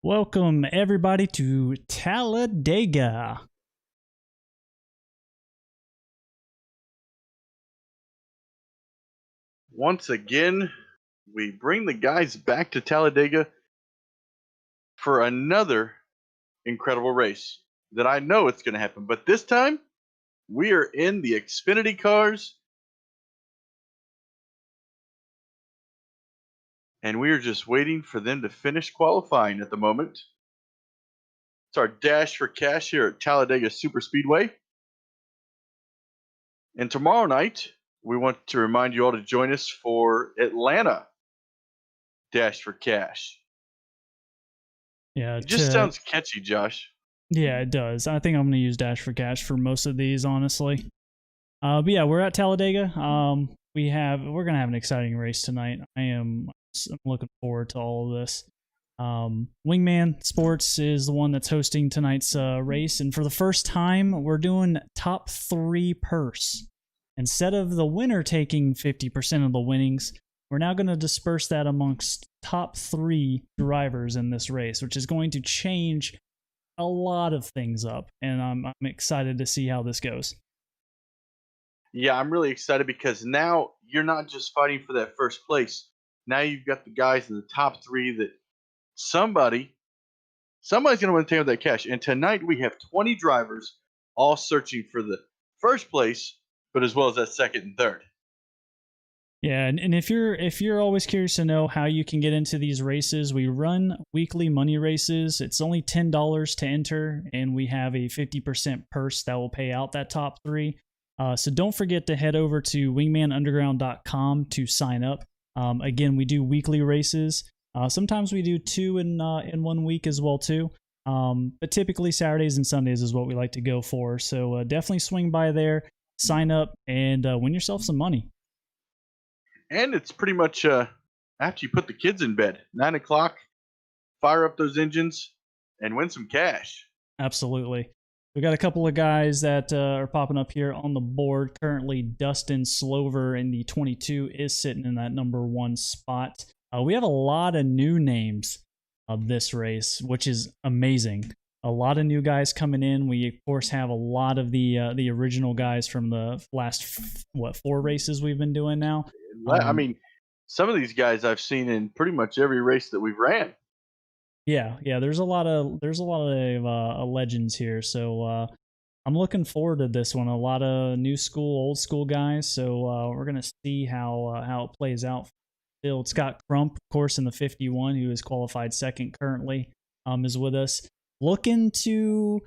Welcome everybody to Talladega. Once again, we bring the guys back to Talladega for another incredible race that I know it's going to happen. But this time, we are in the Xfinity cars, and we are just waiting for them to finish qualifying at the moment. It's our dash for cash here at Talladega Superspeedway. And tomorrow night, we want to remind you all to join us for Atlanta Dash for Cash. Yeah, It just sounds catchy, Josh. Yeah, it does. I think I'm going to use Dash for Cash for most of these, honestly. But yeah, we're at Talladega. We're going to have an exciting race tonight. I'm looking forward to all of this. Wingman Sports is the one that's hosting tonight's race, and for the first time, we're doing top 3 purse. Instead of the winner taking 50% of the winnings, we're now going to disperse that amongst top 3 drivers in this race, which is going to change a lot of things up, and I'm excited to see how this goes. Yeah, I'm really excited because now you're not just fighting for that first place. Now you've got the guys in the top 3 that somebody's going to want to take that cash. And tonight we have 20 drivers all searching for the first place, but as well as that second and third. Yeah, and if you're always curious to know how you can get into these races, we run weekly money races. It's only $10 to enter, and we have a 50% purse that will pay out that top 3. So don't forget to head over to wingmanunderground.com to sign up. Again, we do weekly races. Sometimes we do 2 in 1 week as well too. But typically Saturdays and Sundays is what we like to go for. So definitely swing by there, sign up, and win yourself some money. And it's pretty much after you put the kids in bed, 9 o'clock, fire up those engines and win some cash. Absolutely. We got a couple of guys that are popping up here on the board. Currently, Dustin Slover in the 22 is sitting in that number 1 spot. We have a lot of new names of this race, which is amazing. A lot of new guys coming in. We, of course, have a lot of the original guys from the last, 4 races we've been doing now. I mean, some of these guys I've seen in pretty much every race that we've ran. Yeah, there's a lot of legends here, so I'm looking forward to this one. A lot of new school, old school guys, so we're gonna see how it plays out. Still, Scott Crump, of course, in the 51, who is qualified second currently, is with us, looking to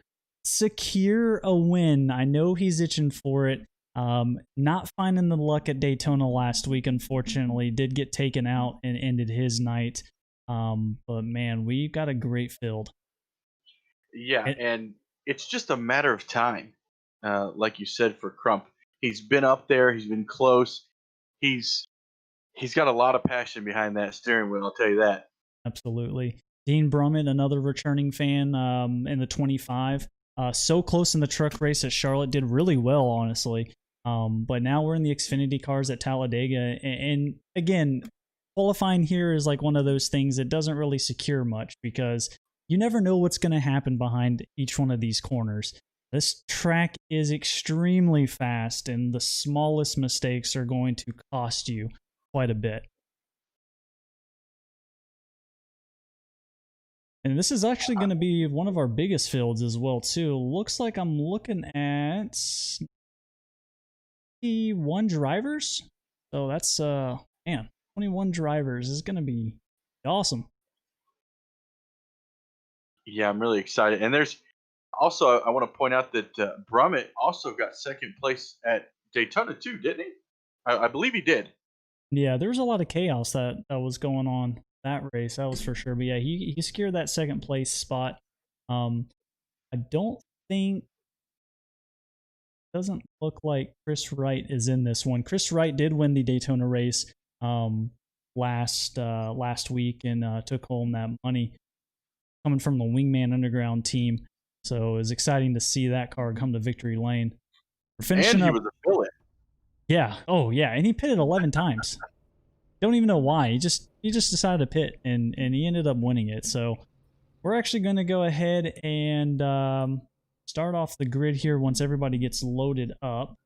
secure a win. I know he's itching for it. Not finding the luck at Daytona last week, unfortunately, did get taken out and ended his night. But man, we got a great field. Yeah, and it's just a matter of time. Like you said, for Crump, he's been up there, he's been close. He's got a lot of passion behind that steering wheel, I'll tell you that. Absolutely. Dean Brummett, another returning fan, in the 25. So close in the truck race at Charlotte, did really well, honestly. But now we're in the Xfinity cars at Talladega, and again, qualifying here is like one of those things that doesn't really secure much because you never know what's going to happen behind each one of these corners. This track is extremely fast, and the smallest mistakes are going to cost you quite a bit. And this is actually going to be one of our biggest fields as well, too. Looks like I'm looking at 21 drivers. So that's, man, 21 drivers is going to be awesome. Yeah, I'm really excited. And there's also, I want to point out that Brummett also got second place at Daytona too, didn't he? I believe he did. Yeah, there was a lot of chaos that was going on that race, that was for sure. But yeah, he secured that second place spot. I don't think, doesn't look like Chris Wright is in this one. Chris Wright did win the Daytona race last week and took home that money coming from the Wingman Underground team. So it was exciting to see that car come to victory lane. We're finishing and he up. was a villain. Yeah. Oh yeah, and he pitted 11 times. Don't even know why. He just decided to pit and he ended up winning it. So we're actually going to go ahead and start off the grid here once everybody gets loaded up.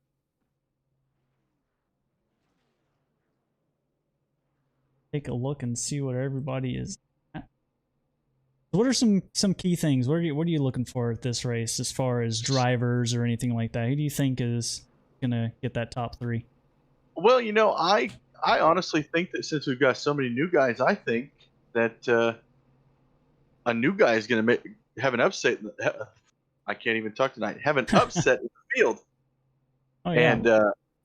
Take a look and see what everybody is at. What are some key things? What are you looking for at this race as far as drivers or anything like that? Who do you think is gonna get that top 3? Well, I honestly think that since we've got so many new guys, I think that a new guy is going to have an upset. I can't even talk tonight. Have an upset in the field. Oh yeah. And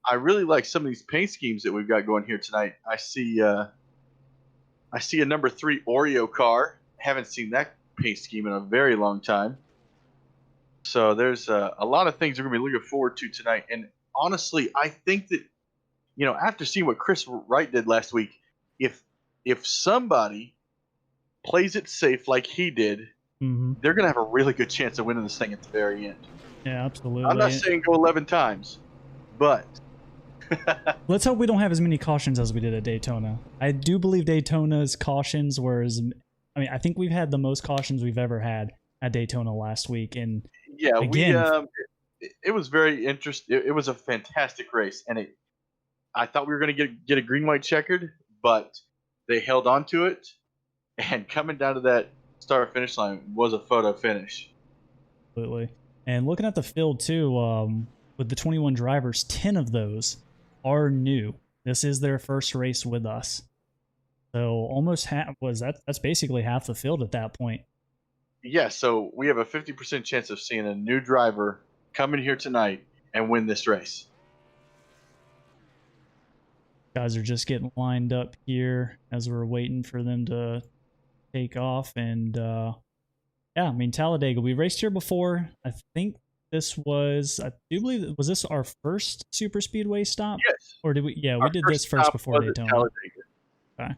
I really like some of these paint schemes that we've got going here tonight. I see a number 3 Oreo car. Haven't seen that paint scheme in a very long time. So there's a lot of things we're going to be looking forward to tonight. And honestly, I think that, after seeing what Chris Wright did last week, if somebody plays it safe like he did, they're going to have a really good chance of winning this thing at the very end. Yeah, absolutely. I'm not saying go 11 times, but let's hope we don't have as many cautions as we did at Daytona. I do believe Daytona's cautions were I think we've had the most cautions we've ever had at Daytona last week. And yeah, again, it was very interesting. It was a fantastic race, and I thought we were going to get a green white checkered, but they held on to it, and coming down to that start finish line was a photo finish. Absolutely. And looking at the field too, with the 21 drivers, 10 of those are new. This is their first race with us. So almost half that's basically half the field at that point. Yeah, so we have a 50% chance of seeing a new driver come in here tonight and win this race. Guys are just getting lined up here as we're waiting for them to take off. And yeah, I mean, Talladega, we raced here before. I think this was, I do believe, was this our first super speedway stop? Yes. Or did we? Yeah, we did this first before Daytona. Talladega. Okay.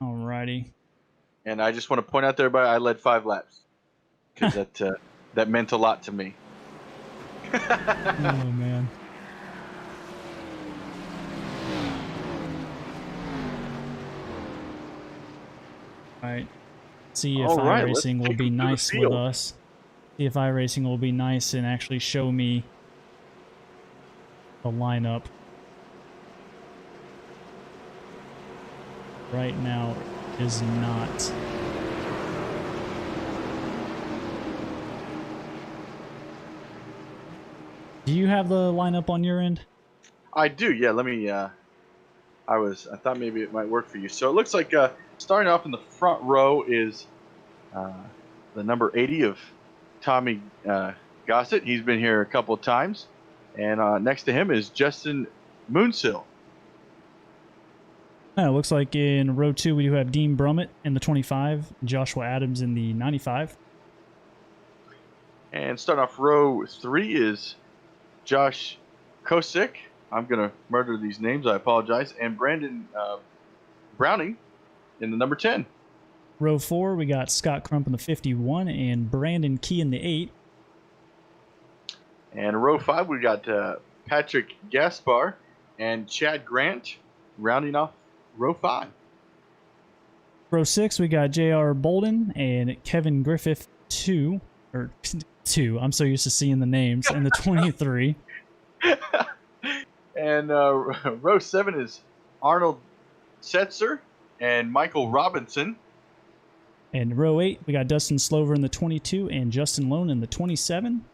Alrighty. And I just want to point out to everybody, I led 5 laps because that meant a lot to me. Oh man. All right. See if iRacing will be nice with us. See if iRacing will be nice and actually show me the lineup. Right now is not. Do you have the lineup on your end? I do. Yeah, let me I thought maybe it might work for you. So it looks like starting off in the front row is the number 80 of Tommy Gossett. He's been here a couple of times. And next to him is Justin Moonsill. It looks like in row 2 we do have Dean Brummett in the 25, Joshua Adams in the 95. And starting off row 3 is Josh Kosick. I'm going to murder these names. I apologize. And Brandon Browning in the number 10. Row 4, we got Scott Crump in the 51 and Brandon Key in the 8. And row 5, we got Patrick Gaspar and Chad Grant rounding off row 5. Row 6, we got J.R. Bolden and Kevin Griffith 2. I'm so used to seeing the names. And the 23. And row 7 is Arnold Setzer and Michael Robinson. And row 8, we got Dustin Slover in the 22 and Justin Lone in the 27.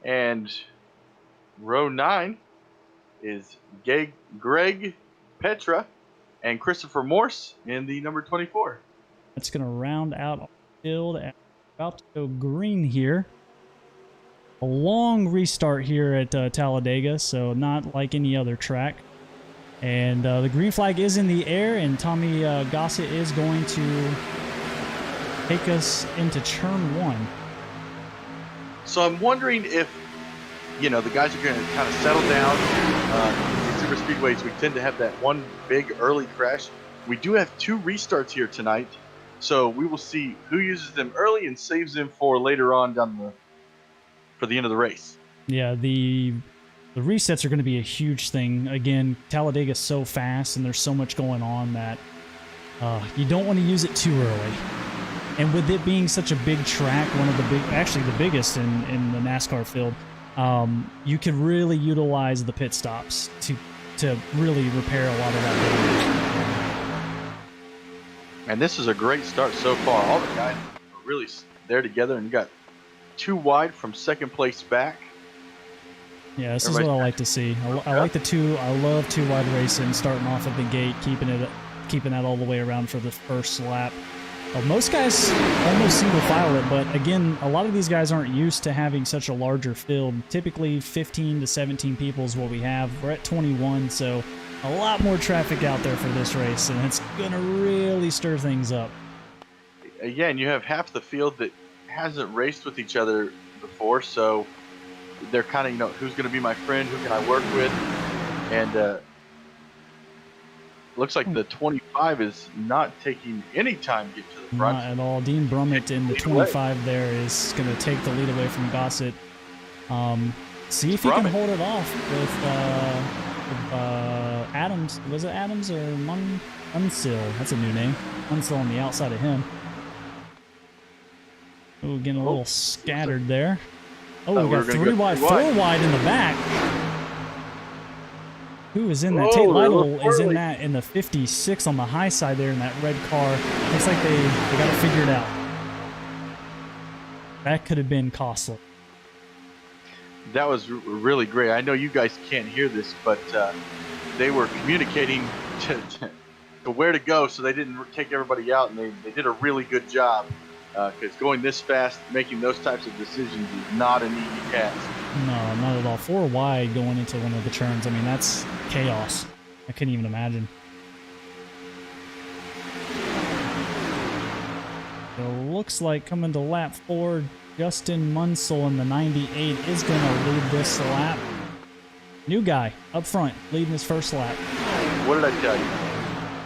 And row 9 is Greg Petra and Christopher Morse in the number 24. That's going to round out our field. About to go green here. A long restart here at Talladega, so not like any other track. And the green flag is in the air, and Tommy Gossett is going to take us into turn 1. So I'm wondering if, the guys are going to kind of settle down. In super speedways, we tend to have that one big early crash. We do have 2 restarts here tonight, so we will see who uses them early and saves them for later on for the end of the race. Yeah, the resets are going to be a huge thing. Again, Talladega is so fast, and there's so much going on that You don't want to use it too early. And with it being such a big track, one of the actually the biggest in the NASCAR field, you could really utilize the pit stops to really repair a lot of that damage. And this is a great start so far. All the guys are really there together, and you got 2 wide from second place back. Yeah, this is what I like to see. I like the two. I love 2 wide racing, starting off at the gate, keeping that all the way around for the first lap. Most guys almost single file it, but again, a lot of these guys aren't used to having such a larger field. Typically 15 to 17 people is what we have. We're at 21, so a lot more traffic out there for this race, and it's going to really stir things up. Again, you have half the field that hasn't raced with each other before, so they're kind of, you know, who's going to be my friend, who can I work with, and looks like the 25 is not taking any time to get to the front. Not at all. Dean Brummett in the 25 there is going to take the lead away from Gossett. See if he can hold it off with Adams. Was it Adams or Munsil? That's a new name. Munsil on the outside of him. Oh, getting a little scattered there. Oh, we got 3 wide, 4 wide in the back. Who is in that? Tate Lytle is in that in the 56 on the high side there in that red car. Looks like they got it figured out. That could have been costly. That was really great. I know you guys can't hear this, but they were communicating to where to go, so they didn't take everybody out, and they did a really good job. Because going this fast, making those types of decisions is not an easy task. No, not at all. 4 wide going into one of the turns. I mean, that's chaos. I couldn't even imagine. So looks like coming to lap 4, Justin Munsell in the 98 is going to lead this lap. New guy up front, leading his first lap. What did I tell you?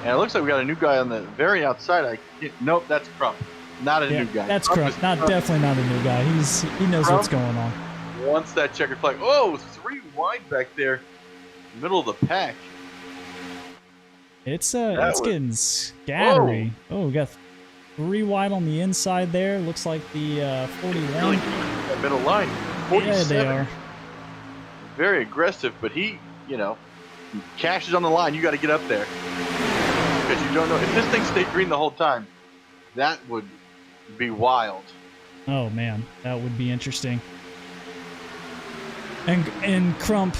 And it looks like we got a new guy on the very outside. Nope, that's Crump. Not a new guy. That's Crump. Definitely not a new guy. He knows Crump what's going on. Once that checkered flag. Oh, 3 wide back there, middle of the pack. It's getting scattery. Oh, we got 3 wide on the inside there. Looks like the 41. Really that middle line. 47. Yeah, they are. Very aggressive, but he, you know, cash is on the line. You got to get up there because you don't know if this thing stayed green the whole time. That would be wild. Oh man, that would be interesting. And Crump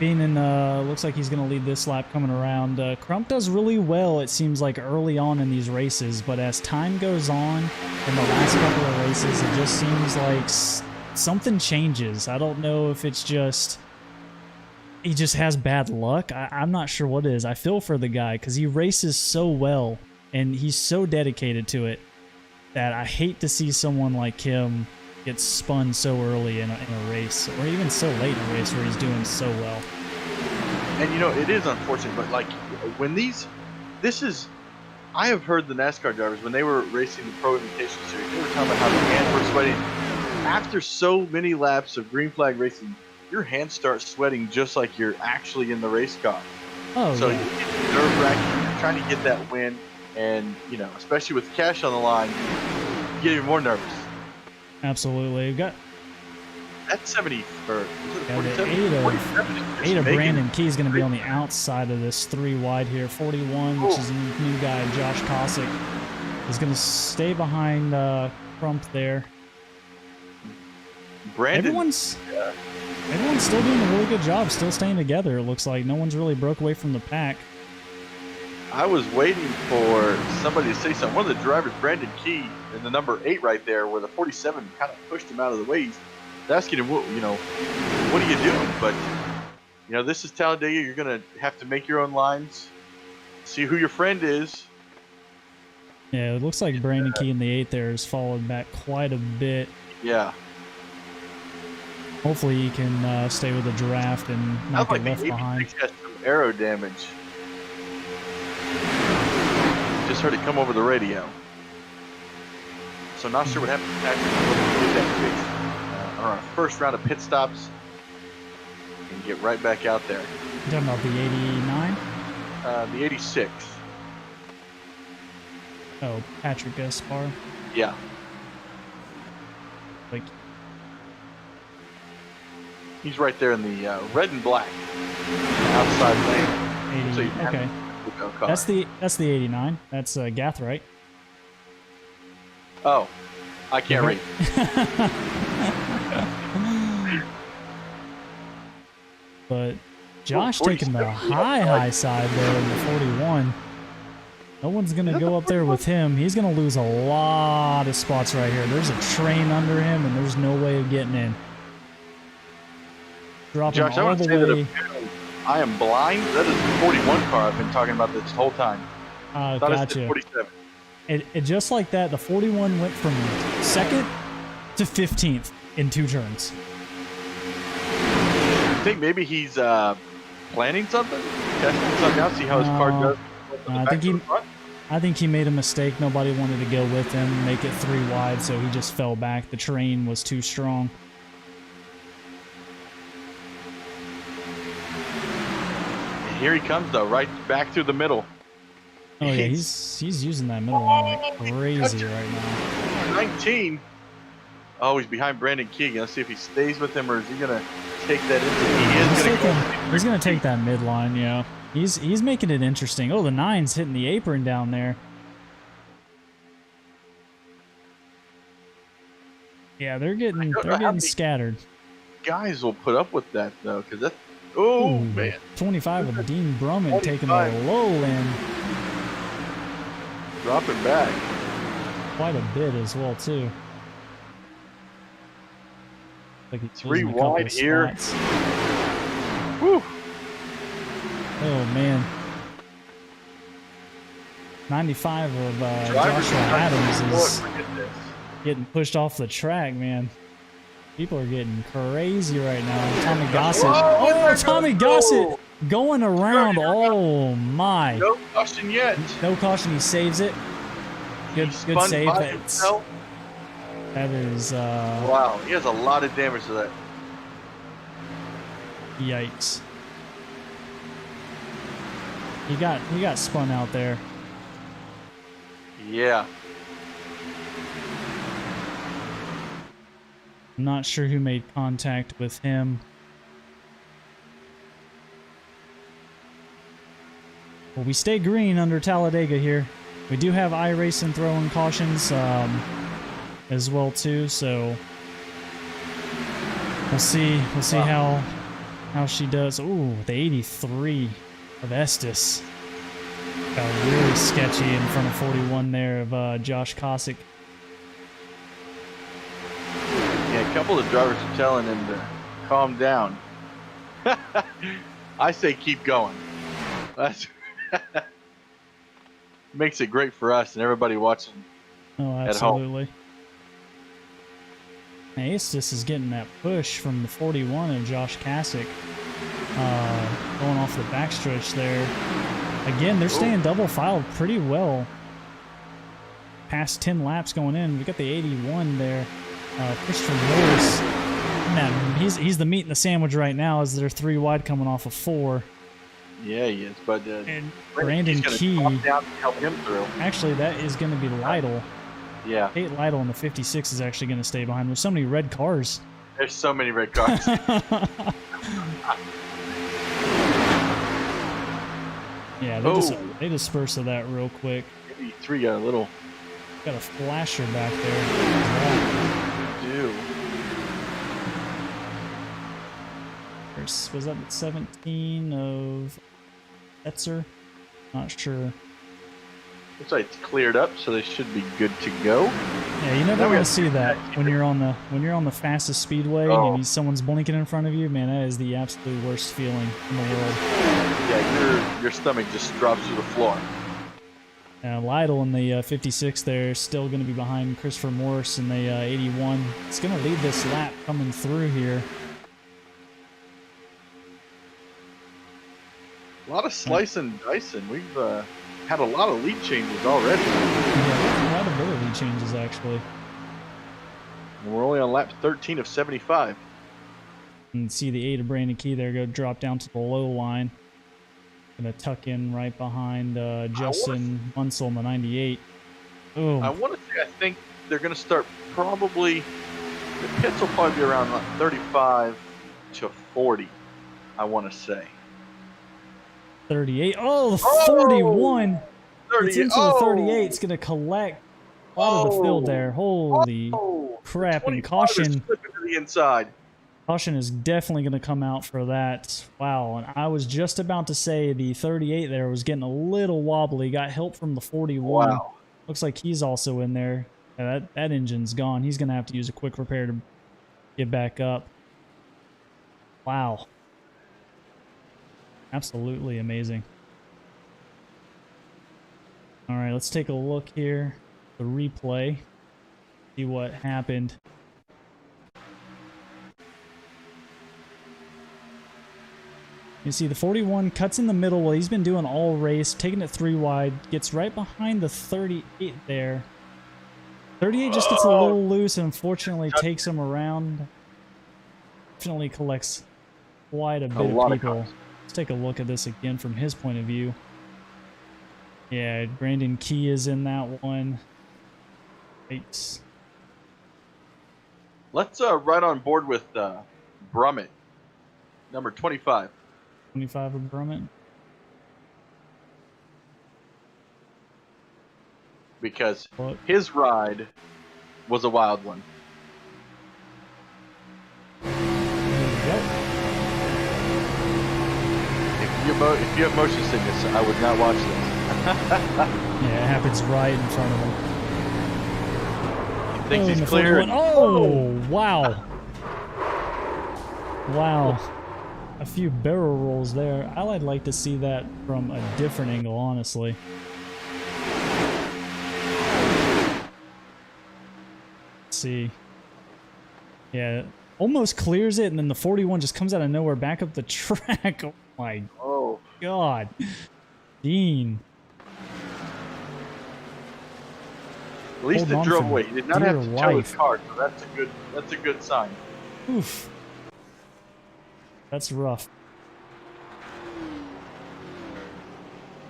being in looks like he's going to lead this lap coming around. Crump does really well, it seems like, early on in these races, but as time goes on in the last couple of races, it just seems like something changes. I don't know if it's just he just has bad luck. I'm not sure what it is. I feel for the guy because he races so well and he's so dedicated to it that I hate to see someone like him get spun so early in a race, or even so late in a race where he's doing so well. And you know, it is unfortunate, but like when I have heard the NASCAR drivers, when they were racing the Pro Invitation Series, they were talking about how the hands were sweating. After so many laps of green flag racing, your hands start sweating just like you're actually in the race car. Oh, so yeah. it's nerve-wracking. You're trying to get that win, and you know, especially with cash on the line, you get even more nervous. Absolutely. We've got that 70 or the 8 of Brandon Key is going to be on the outside of this 3 wide here. 41, which is a new guy, Josh Cossack, is going to stay behind Crump there. Brandon, everyone's still doing a really good job, still staying together. It looks like no one's really broke away from the pack. I was waiting for somebody to say something. One of the drivers, Brandon Key, in the number 8 right there, where the 47 kind of pushed him out of the way. He's asking him, what are you doing? But, you know, this is Talladega. You're going to have to make your own lines, see who your friend is. Yeah, it looks like Brandon Key in the 8 there has fallen back quite a bit. Yeah. Hopefully he can stay with the draft and not get left behind. Has some aero damage. Just heard it come over the radio. So not sure what happened to Patrick. We'll get that fixed on our first round of pit stops and get right back out there. You talking about the 89? The 86. Oh, Patrick Gaspar. Yeah. Like, He's right there in the red and black outside lane. 80. So you Okay. car. That's the 89. That's Gath, right? Oh, I can't read. But Josh taking the high side there in the 41. No one's going to go up there with him. He's going to lose a lot of spots right here. There's a train under him, and there's no way of getting in. Dropping Josh, all the way. I am blind. That is the 41 car I've been talking about this whole time. Gotcha. 47. It just like that, the 41 went from 2nd to 15th in 2 turns. I think maybe he's planning something, testing something out, see how his car does. I think he made a mistake. Nobody wanted to go with him, make it 3 wide, so he just fell back. The train was too strong. Here he comes though, right back through the middle. Oh yeah, he's using that middle line like crazy right now. 19. Oh, he's behind Brandon Keegan. Let's see if he stays with him or is he gonna take that into? He's gonna take that midline. Yeah, he's making it interesting. Oh, the 9's hitting the apron down there. Yeah, they're getting scattered. Guys will put up with that though, because that's oh man. 25 with Dean Brumman taking the low end. Dropping back. Quite a bit as well too. Like he's 3 wide here. Whew. Oh man. 95 of Joshua Adams is getting pushed off the track, man. People are getting crazy right now. Tommy Gossett. Oh, Tommy Gossett going around. Oh my. No caution yet. No caution. He saves it. Good save. That is wow, he has a lot of damage to that. Yikes. He got spun out there. Yeah. I'm not sure who made contact with him. Well, we stay green under Talladega here. We do have iRacing throwing cautions as well too, so we'll see how she does. Ooh, the 83 of Estes got really sketchy in front of 41 there of Josh Kosick. Yeah, a couple of drivers are telling him to calm down. I say keep going. That's makes it great for us and everybody watching at home. Absolutely. Estes is getting that push from the 41 of Josh Kosick going off the backstretch there. Again, they're staying double filed pretty well. Past 10 laps going in. We got the 81 there. Christopher Morris. Man, he's the meat in the sandwich right now as they're 3 wide coming off of 4. Yeah, he is. But and Brandon Key. Down to help him through. Actually, that is going to be Lytle. Yeah. Kate Lytle in the 56 is actually going to stay behind. There's so many red cars. There's so many red cars. Yeah, they dispersed of that real quick. 83 got a flasher back there. Dude. Was that 17 of Etzer? Not sure. Looks like it's cleared up, so they should be good to go. Yeah, you never want to see that when you're on the fastest speedway and someone's blinking in front of you. Man, that is the absolute worst feeling in the world. Yeah, your stomach just drops to the floor. Lytle in the 56 there, still going to be behind Christopher Morris in the 81. It's going to lead this lap coming through here. A lot of slice and dicing. We've had a lot of lead changes already. Yeah, a lot of other lead changes actually. And we're only on lap 13 of 75. And see the 8 of Brandon Key there go drop down to the low line. Gonna tuck in right behind Justin Munsell in the 98. Boom. I want to say I think they're going to start probably. The pits will probably be around like 35 to 40. I want to say 38. Oh, the Oh, 41. It's 30. into the 38. Oh, It's going to collect a lot of the field there. Holy the crap. And 25 is flipping to the inside. caution is definitely going to come out for that. Wow. And I was just about to say the 38 there was getting a little wobbly. Got help from the 41. Wow. Looks like he's also in there. Yeah, that engine's gone. He's going to have to use a quick repair to get back up. Wow. Absolutely amazing. All right, let's take a look here. The replay. See what happened. You see the 41 cuts in the middle. Well, he's been doing all race, taking it 3 wide, gets right behind the 38 there. 38 just gets a little loose and unfortunately takes him around. Definitely collects quite a bit of people. Let's take a look at this again from his point of view. Yeah, Brandon Key is in that one. Right. Let's ride on board with Brummett, number 25. 25 of Brummett. Because his ride was a wild one. Yep. If you have motion sickness, I would not watch this. Yeah, it happens right in front of him. He thinks he's clear. Oh, wow. Wow. A few barrel rolls there. I'd like to see that from a different angle, honestly. Let's see. Yeah, almost clears it, and then the 41 just comes out of nowhere back up the track. Oh my God. Dean. At least it drove away. He did not have to tow his car, so that's a good sign. Oof. That's rough.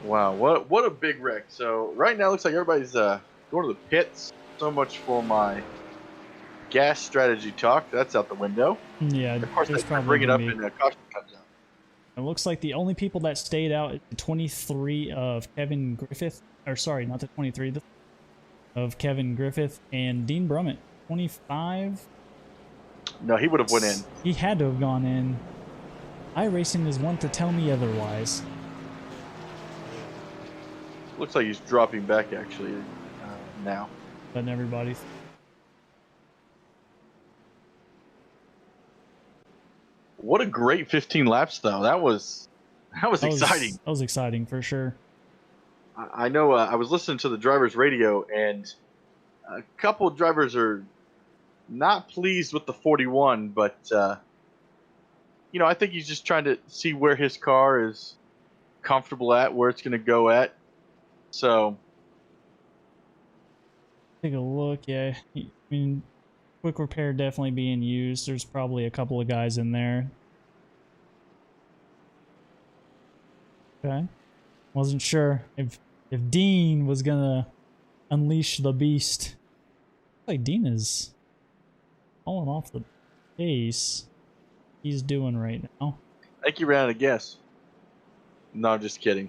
Wow, what a big wreck. So right now it looks like everybody's going to the pits. So much for my gas strategy talk. That's out the window. Yeah, of course they bring it up and caution comes out. It looks like the only people that stayed out is the 23 of Kevin Griffith, or sorry, not the 23, of Kevin Griffith and Dean Brummett. 25. No, he would have went in. He had to have gone in. iRacing is one to tell me otherwise. Looks like he's dropping back actually now. Letting everybody. What a great 15 laps though. That was exciting. That was exciting for sure. I know I was listening to the driver's radio and a couple of drivers are not pleased with the 41, but you know, I think he's just trying to see where his car is comfortable at, where it's going to go at. So take a look. Yeah, I mean, quick repair definitely being used. There's probably a couple of guys in there. Okay, wasn't sure if Dean was gonna unleash the beast. Like Dean is falling off the pace he's doing right now. I think he ran out of gas. No, I'm just kidding.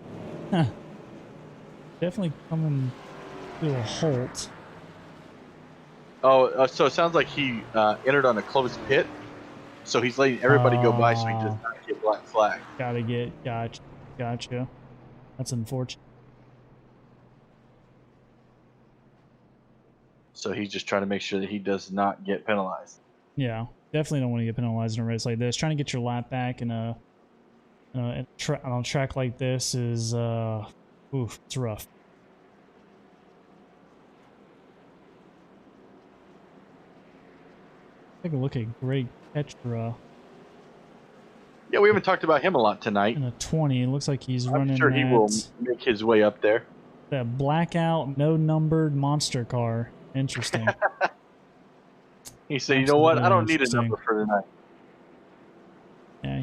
Definitely coming to a halt. Oh, so it sounds like he entered on a closed pit, so he's letting everybody go by so he does not get black flag. Gotcha. That's unfortunate. So he's just trying to make sure that he does not get penalized. Yeah, definitely don't want to get penalized in a race like this. Trying to get your lap back in on a track like this is, it's rough. Take a look at Greg Petra. Yeah, we haven't talked about him a lot tonight. In a 20, it looks like he's running. I'm sure he will make his way up there. That blackout, no numbered monster car. Interesting. He said, "You know what? I don't need a number for tonight." Yeah,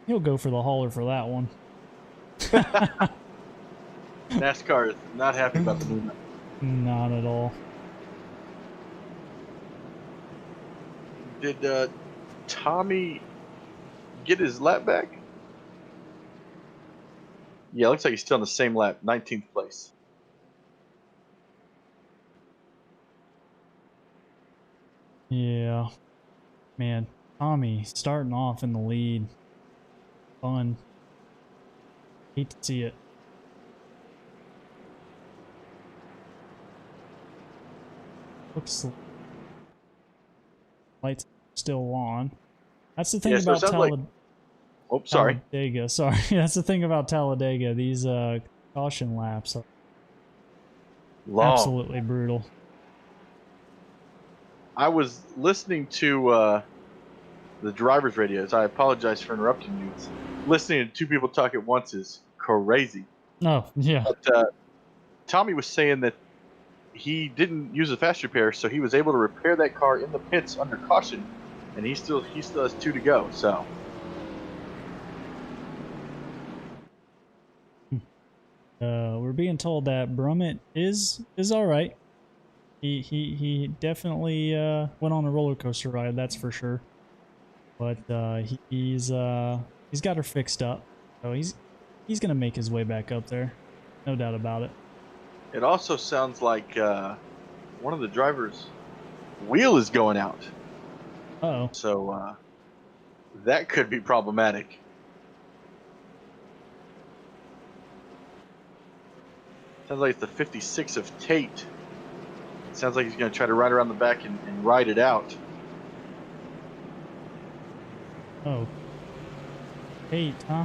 he'll go for the hauler for that one. NASCAR is not happy about the new number. Not at all. Did Tommy get his lap back? Yeah, looks like he's still on the same lap, 19th place. Yeah, man. Tommy starting off in the lead. Fun. Hate to see it. Looks like lights still on. That's the thing Yeah, so it about sounds like. Oh, sorry. Talladega. Sorry, that's the thing about Talladega. These caution laps are Long. absolutely brutal. I was listening to the driver's radios. I apologize for interrupting you. Listening to two people talk at once is crazy. Oh, yeah. But Tommy was saying that he didn't use a fast repair, so he was able to repair that car in the pits under caution, and he still has 2 to go. So We're being told that Brummett is all right. He definitely went on a roller coaster ride, that's for sure. But he's got her fixed up, so he's gonna make his way back up there, no doubt about it. it also sounds like one of the drivers' wheel is going out. Uh-oh. So that could be problematic. Sounds like it's the 56 of Tate. Sounds like he's going to try to ride around the back and ride it out. Oh. 8, huh?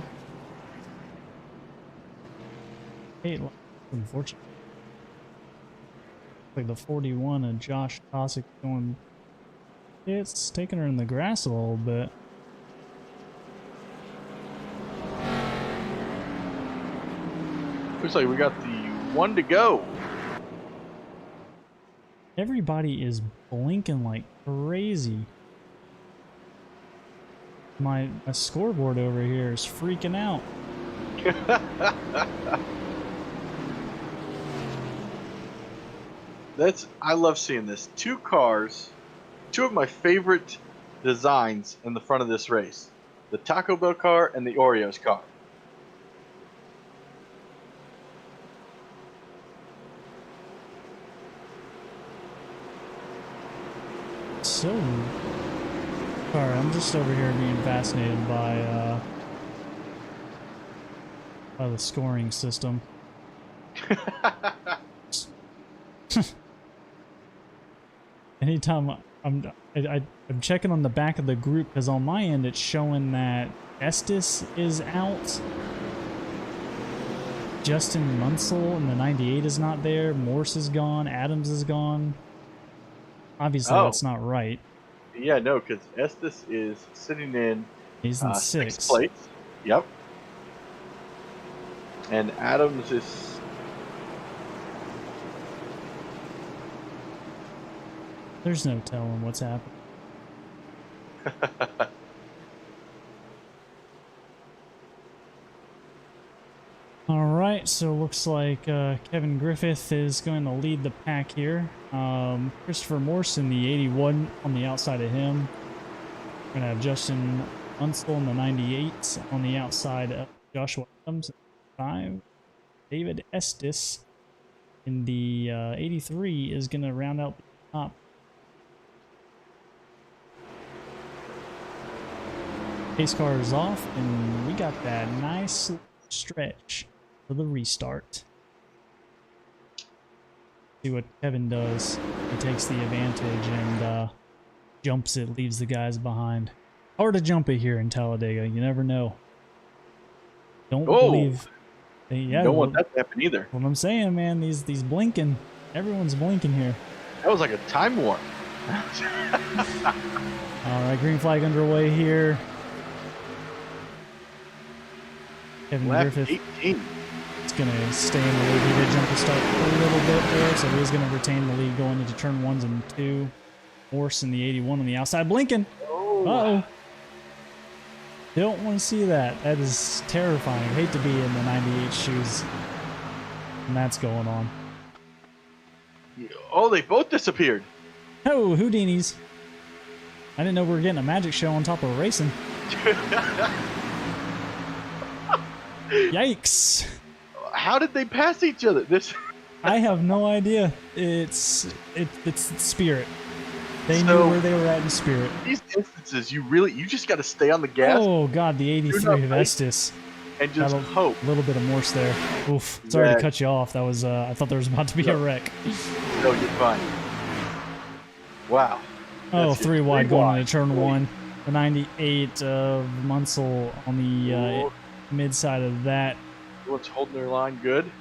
8, unfortunately. Like the 41 of Josh Tosick going. It's taking her in the grass a little bit. Looks like we got the 1 to go. Everybody is blinking like crazy. My scoreboard over here is freaking out. I love seeing this. 2 cars, 2 of my favorite designs in the front of this race. The Taco Bell car and the Oreos car. So, sorry, I'm just over here being fascinated by the scoring system. Anytime I'm checking on the back of the group, because on my end it's showing that Estes is out. Justin Munsell in the 98 is not there. Morse is gone. Adams is gone. Obviously, that's not right. Yeah, no, because Estes is sitting in He's in 6th place. Yep. And Adams is. There's no telling what's happening. All right, so looks like Kevin Griffith is going to lead the pack here. Christopher Morse in the 81 on the outside of him. We're going to have Justin Munsell in the 98 on the outside of Joshua Adams. 5. David Estes in the 83 is going to round out the top. Pace car is off, and we got that nice stretch for the restart. See what Kevin does. He takes the advantage and jumps it, leaves the guys behind. Hard to jump it here in Talladega. You never know. Don't believe. Yeah, don't want that to happen either. What I'm saying, man, these blinking. Everyone's blinking here. That was like a time warp. All right, green flag underway here. Kevin Griffith 18. is going to stay in the lead. He did jump the start a little bit there, so he's going to retain the lead going into turn 1s and 2. Morse in the 81 on the outside, blinking. Uh-oh. Don't want to see that. That is terrifying. I hate to be in the 98 shoes. And that's going on. Oh, they both disappeared. Oh, Houdini's. I didn't know we were getting a magic show on top of racing. Yikes. How did they pass each other? I have no idea. It's spirit. They knew where they were at in spirit. These instances, you just got to stay on the gas. Oh god, the 83 of Estes. And just hope. A little bit of Morse there. Oof. Sorry to cut you off. That was I thought there was about to be a wreck. No, you're fine. Wow. Oh, three wide going into turn one. The 98 of Munsell on the mid side of that. What's holding their line good?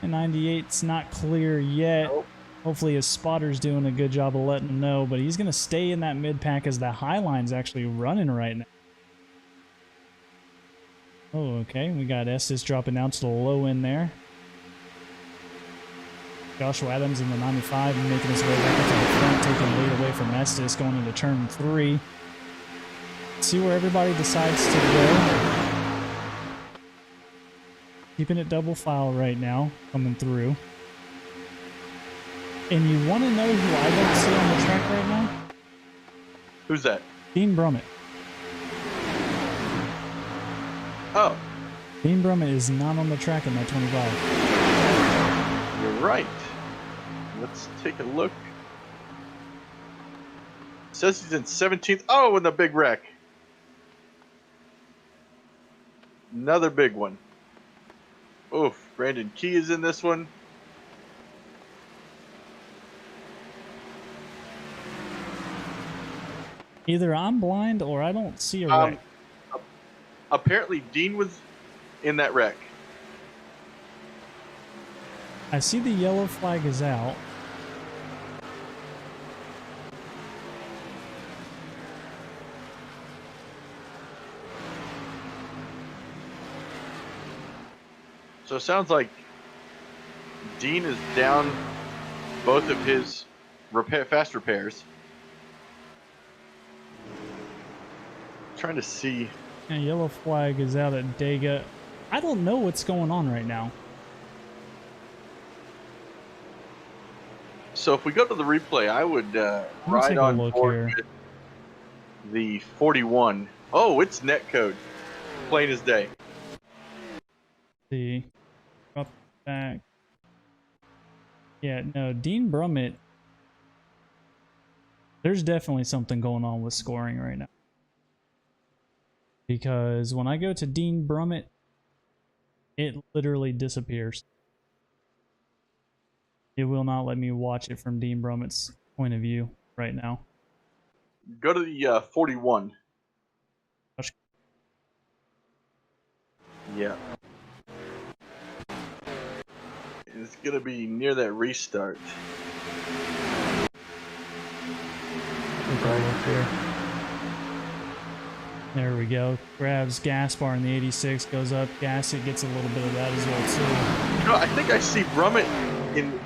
And 98's not clear yet. Nope. Hopefully his spotter's doing a good job of letting him know, but he's going to stay in that mid pack as the high line's actually running right now. Oh, okay. We got Estes dropping down to the low end there. Joshua Adams in the 95 and making his way back up to the front, taking lead away from Estes going into turn 3. Let's see where everybody decides to go. Keeping it double file right now, coming through. And you want to know who I don't see on the track right now? Who's that? Dean Brummett. Oh. Dean Brummett is not on the track in that 25. You're right. Let's take a look. It says he's in 17th. Oh, in the big wreck. Another big one. Oof. Brandon Key is in this one. Either I'm blind or I don't see a wreck. Apparently, Dean was in that wreck. I see the yellow flag is out. So it sounds like Dean is down both of his fast repairs. Trying to see. Yeah, yellow flag is out at Dega. I don't know what's going on right now. So if we go to the replay, I would ride on board with the 41. Oh, it's netcode. Plain as day. See. Drop back. Yeah, no, Dean Brummett. There's definitely something going on with scoring right now. Because when I go to Dean Brummett, it literally disappears. It will not let me watch it from Dean Brummett's point of view right now. Go to the 41. Yeah. It's going to be near that restart. Right there. There we go. Grabs gas bar in the 86, goes up, gas it, gets a little bit of that as well too. You know, I think I see Brummett in.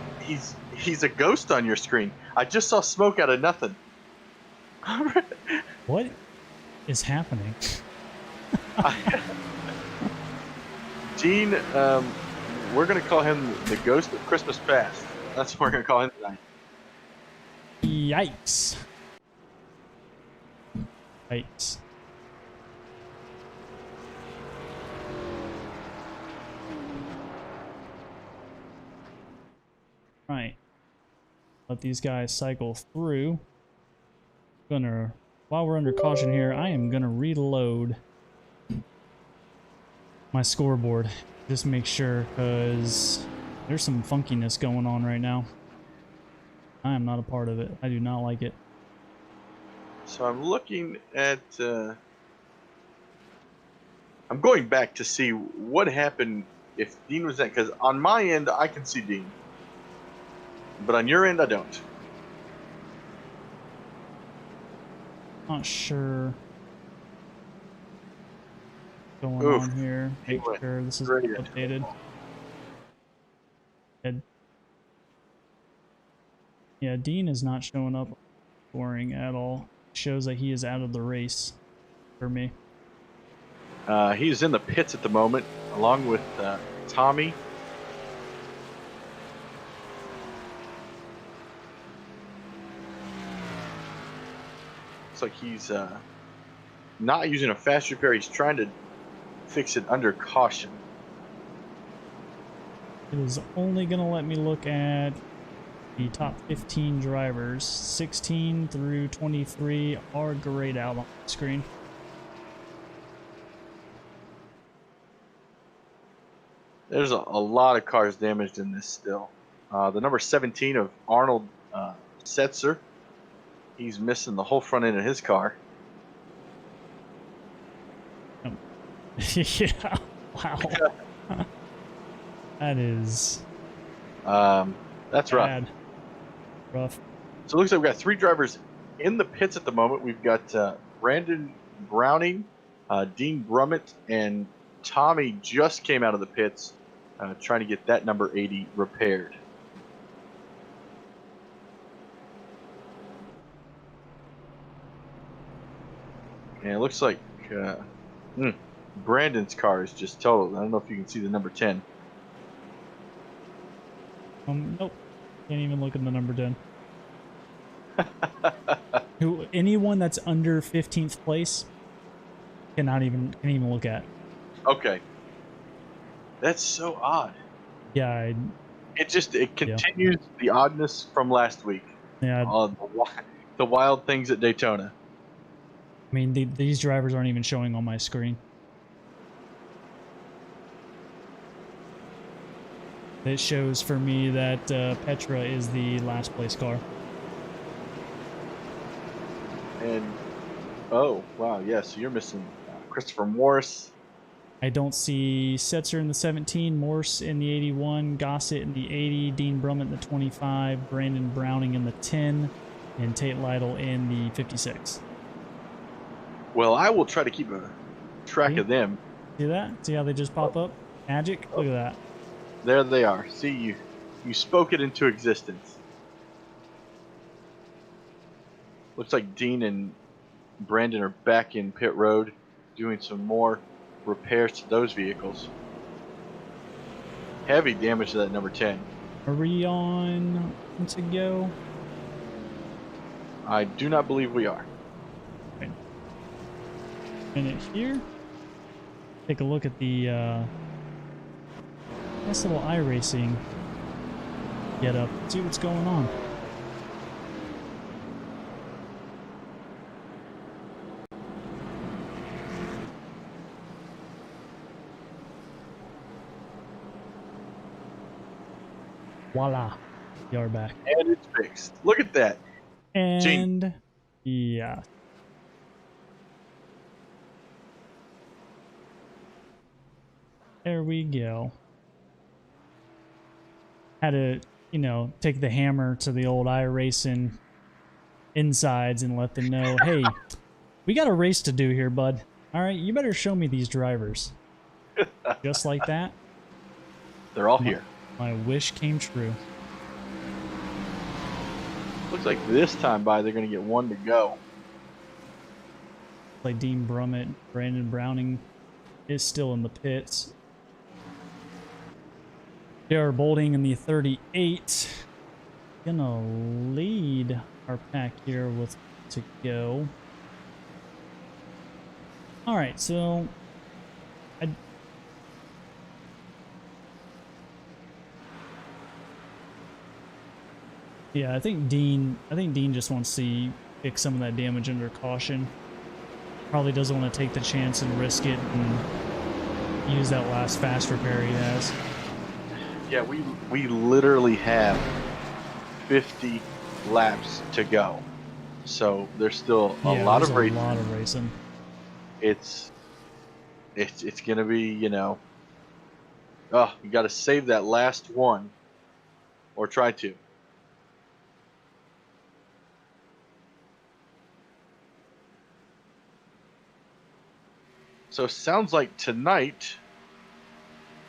He's a ghost on your screen. I just saw smoke out of nothing. What is happening? Dean, we're gonna call him the Ghost of Christmas Past. That's what we're gonna call him tonight. Yikes! Yikes! Right. Let these guys cycle through. While we're under caution here, I am gonna reload my scoreboard. Just make sure, because there's some funkiness going on right now. I am not a part of it. I do not like it. So I'm looking at. I'm going back to see what happened if Dean was that, because on my end I can see Dean. But on your end, I don't. Not sure what's going on here. Make sure this is updated. Yeah, Dean is not showing up scoring at all. Shows that he is out of the race for me. He's in the pits at the moment, along with Tommy. Looks like he's not using a fast repair. He's trying to fix it under caution. It is only going to let me look at the top 15 drivers. 16 through 23 are grayed out on the screen. There's a lot of cars damaged in this still. The number 17 of Arnold Setzer, he's missing the whole front end of his car. Yeah, wow. That is... that's bad. rough. So it looks like we've got 3 drivers in the pits at the moment. We've got Brandon Browning, Dean Brummett, and Tommy just came out of the pits trying to get that number 80 repaired. And it looks like Brandon's car is just totaled. I don't know if you can see the number 10. Nope. Can't even look at the number 10. Anyone that's under 15th place can't even look at. Okay. That's so odd. Yeah. It continues the oddness from last week. Yeah. The wild things at Daytona. I mean, these drivers aren't even showing on my screen. It shows for me that Petra is the last place car. And, oh, wow, yeah, so you're missing Christopher Morris. I don't see Setzer in the 17, Morse in the 81, Gossett in the 80, Dean Brummett in the 25, Brandon Browning in the 10, and Tate Lytle in the 56. Well, I will try to keep a track of them. See that? See how they just pop up? Magic? Look at that. There they are. See, you spoke it into existence. Looks like Dean and Brandon are back in pit road doing some more repairs to those vehicles. Heavy damage to that number 10. Are we on to go? I do not believe we are. Okay. Minute here. Take a look at the nice little iRacing get up. See what's going on. Voila. You are back. And it's fixed. Look at that. And yeah. There we go. Had to, take the hammer to the old iRacing insides and let them know, hey, we got a race to do here, bud. All right, you better show me these drivers. Just like that. They're all here. My wish came true. Looks like this time they're going to get one to go. Like Dean Brummett, Brandon Browning is still in the pits. J.R. Bolding in the 38. Gonna lead our pack here with to go. All right, so I think Dean just wants to fix some of that damage under caution. Probably doesn't want to take the chance and risk it and use that last fast repair he has. Yeah, we literally have 50 laps to go, so there's still a lot of racing. A lot of racing. It's gonna be, you got to save that last one, or try to. So sounds like tonight,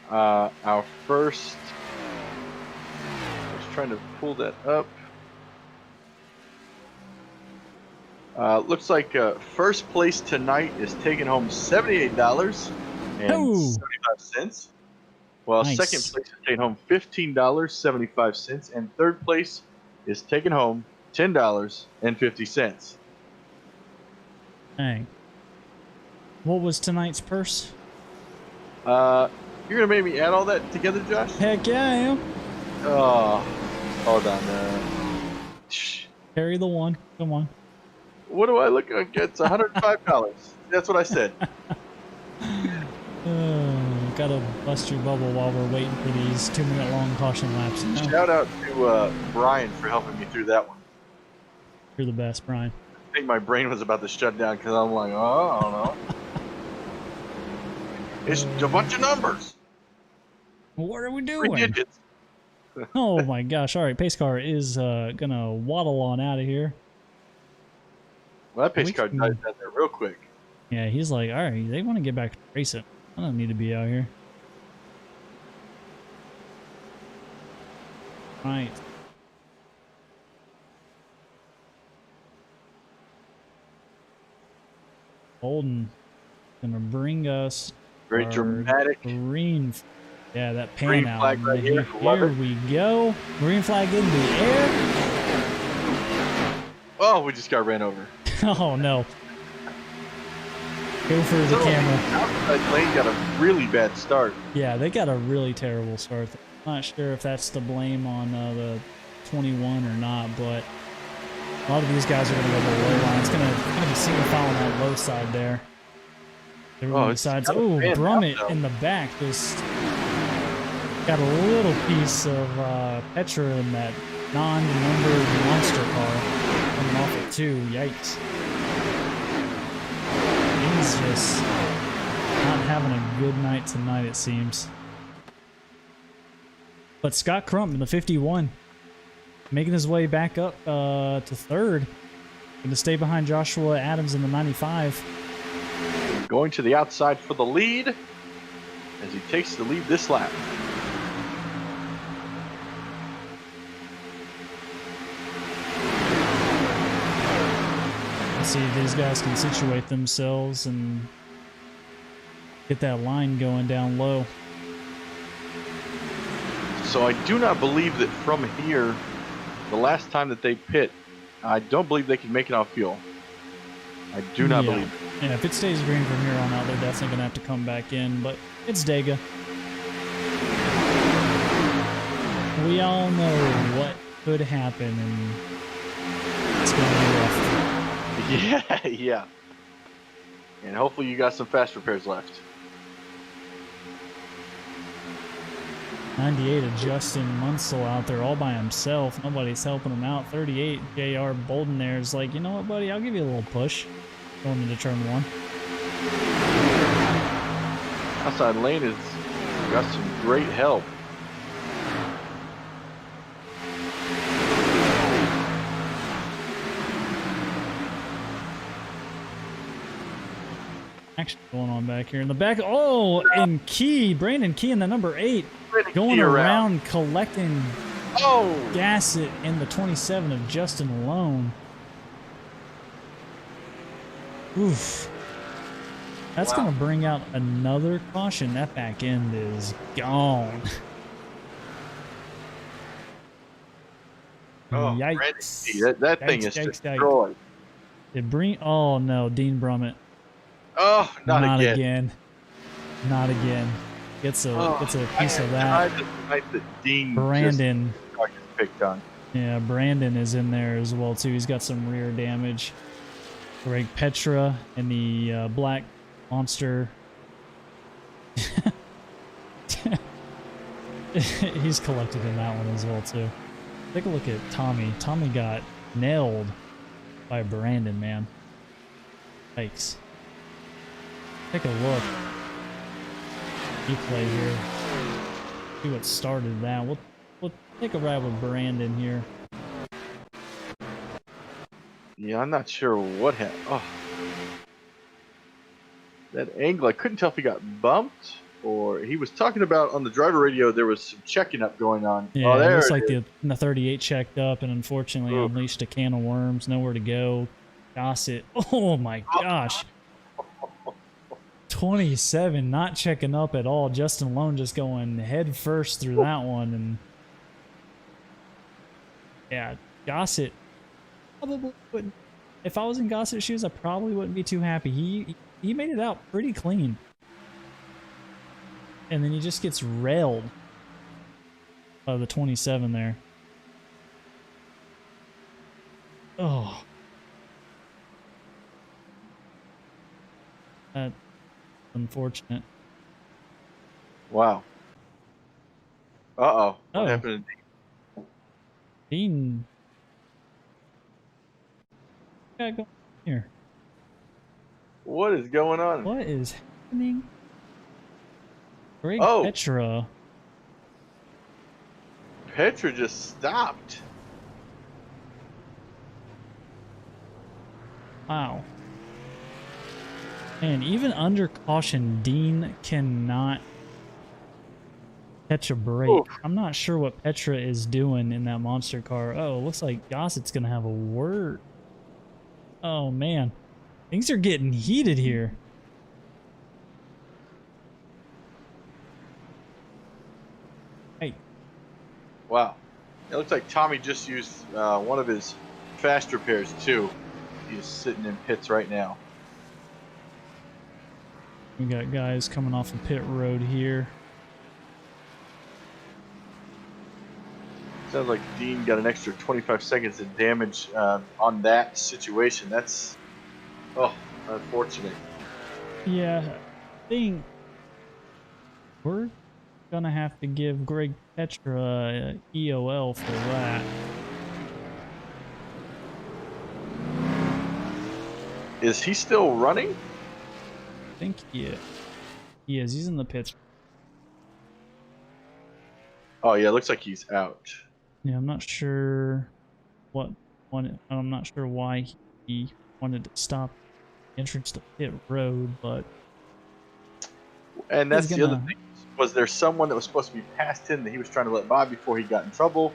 our first. I was trying to pull that up. Looks like first place tonight is taking home $78.75. Well, nice. Second place is taking home $15.75, and third place is taking home $10.50. Dang. What was tonight's purse? You're gonna make me add all that together, Josh? Heck yeah, I am. Oh, hold on. Carry the one. Come on. What do I look like? It's $105. That's what I said. Gotta bust your bubble while we're waiting for these 2-minute long caution laps. No. Shout out to Brian for helping me through that one. You're the best, Brian. I think my brain was about to shut down because I'm like, oh, I don't know. It's a bunch of numbers. What are we 3 doing? digits. Oh my gosh. All right, pace car is gonna waddle on out of here. Well, that pace car died down there real quick. Yeah, he's like, all right, they want to get back to racing. I don't need to be out here. Right. Holden gonna bring us Very dramatic. green. Yeah, that pan Green out. flag right here. Here we go. Green flag in the air. Oh, we just got ran over. Oh no. Go for the camera. Outside lane got a really bad start. Yeah, they got a really terrible start. I'm not sure if that's to blame on the 21 or not, but a lot of these guys are going to go to the low line. It's going to be single file on that low side there. Everyone decides, oh, Brummett in the back just got a little piece of Petra in that non-numbered monster car coming off at 2. Yikes. He's just not having a good night tonight, it seems. But Scott Crump in the 51, making his way back up to 3rd. Going to stay behind Joshua Adams in the 95. Going to the outside for the lead as he takes the lead this lap. Let's see if these guys can situate themselves and get that line going down low. So I do not believe that from here, the last time that they pit, I don't believe they can make it off fuel. I do not believe it. Yeah, if it stays green from here on out, they're definitely going to have to come back in, but it's Dega. We all know what could happen, and it's going to be rough. Yeah, yeah. And hopefully you got some fast repairs left. 98 of Justin Munsell out there all by himself. Nobody's helping him out. 38, JR Bolden there is like, you know what, buddy? I'll give you a little push going into turn 1. Outside lane has got some great help. Action going on back here in the back. Oh, and Key, Brandon Key in the number 8, going around collecting gas in the 27 of Justin alone. Oof. That's going to bring out another caution. That back end is gone. Oh, yikes. That thing is destroyed. Oh, no, Dean Brummett. Oh, not again. Not again. Gets a piece of that. Brandon picked on. Yeah, Brandon is in there as well too. He's got some rear damage. Greg Petra and the black monster. He's collected in that one as well too. Take a look at Tommy. Tommy got nailed by Brandon, man. Yikes. Take a look. Replay here. See what started that. We'll take a ride with Brandon here. Yeah, I'm not sure what happened. Oh. That angle, I couldn't tell if he got bumped or he was talking about on the driver radio there was some checking up going on. Yeah, it looks like the 38 checked up and unfortunately unleashed a can of worms. Nowhere to go. Gossett. Oh my gosh. 27 not checking up at all. Justin Lone just going head first through that one. And yeah, Gossett probably wouldn't if I was in Gossett's shoes, I probably wouldn't be too happy. He made it out pretty clean. And then he just gets railed by the 27 there. Oh. That's unfortunate. Wow. Uh-oh. What Oh. happened to Dean. What got going here? What is going on? What is happening? Greg Oh. Petra. Petra just stopped. Wow. And even under caution, Dean cannot catch a break. Oof. I'm not sure what Petra is doing in that monster car. Oh, looks like Gossett's going to have a word. Oh, man. Things are getting heated here. Hey. Wow. It looks like Tommy just used one of his fast repairs, too. He's sitting in pits right now. We got guys coming off of pit road here. Sounds like Dean got an extra 25 seconds of damage on that situation. That's, unfortunate. Yeah, I think we're gonna have to give Greg Petra EOL for that. Is he still running? I think he is. He's in the pits. Oh yeah, it looks like he's out. Yeah, I'm not sure I'm not sure why he wanted to stop the entrance to pit road, but And that's the other thing. Was there someone that was supposed to be past him that he was trying to let by before he got in trouble?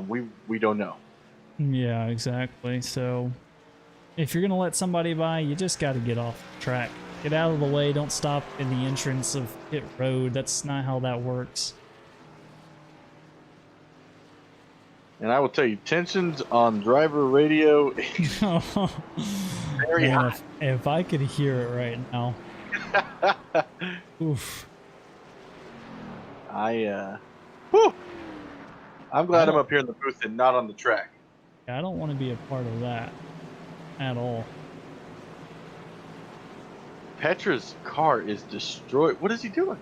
We don't know. yeah, exactly. So if you're gonna let somebody by, you just got to get off the track. Get out of the way. Don't stop in the entrance of pit road. That's not how that works. And I will tell you, tensions on driver radio very high. If I could hear it right now. Oof. I'm glad I'm up here in the booth and not on the track. I don't want to be a part of that at all. Petra's car is destroyed. What is he doing?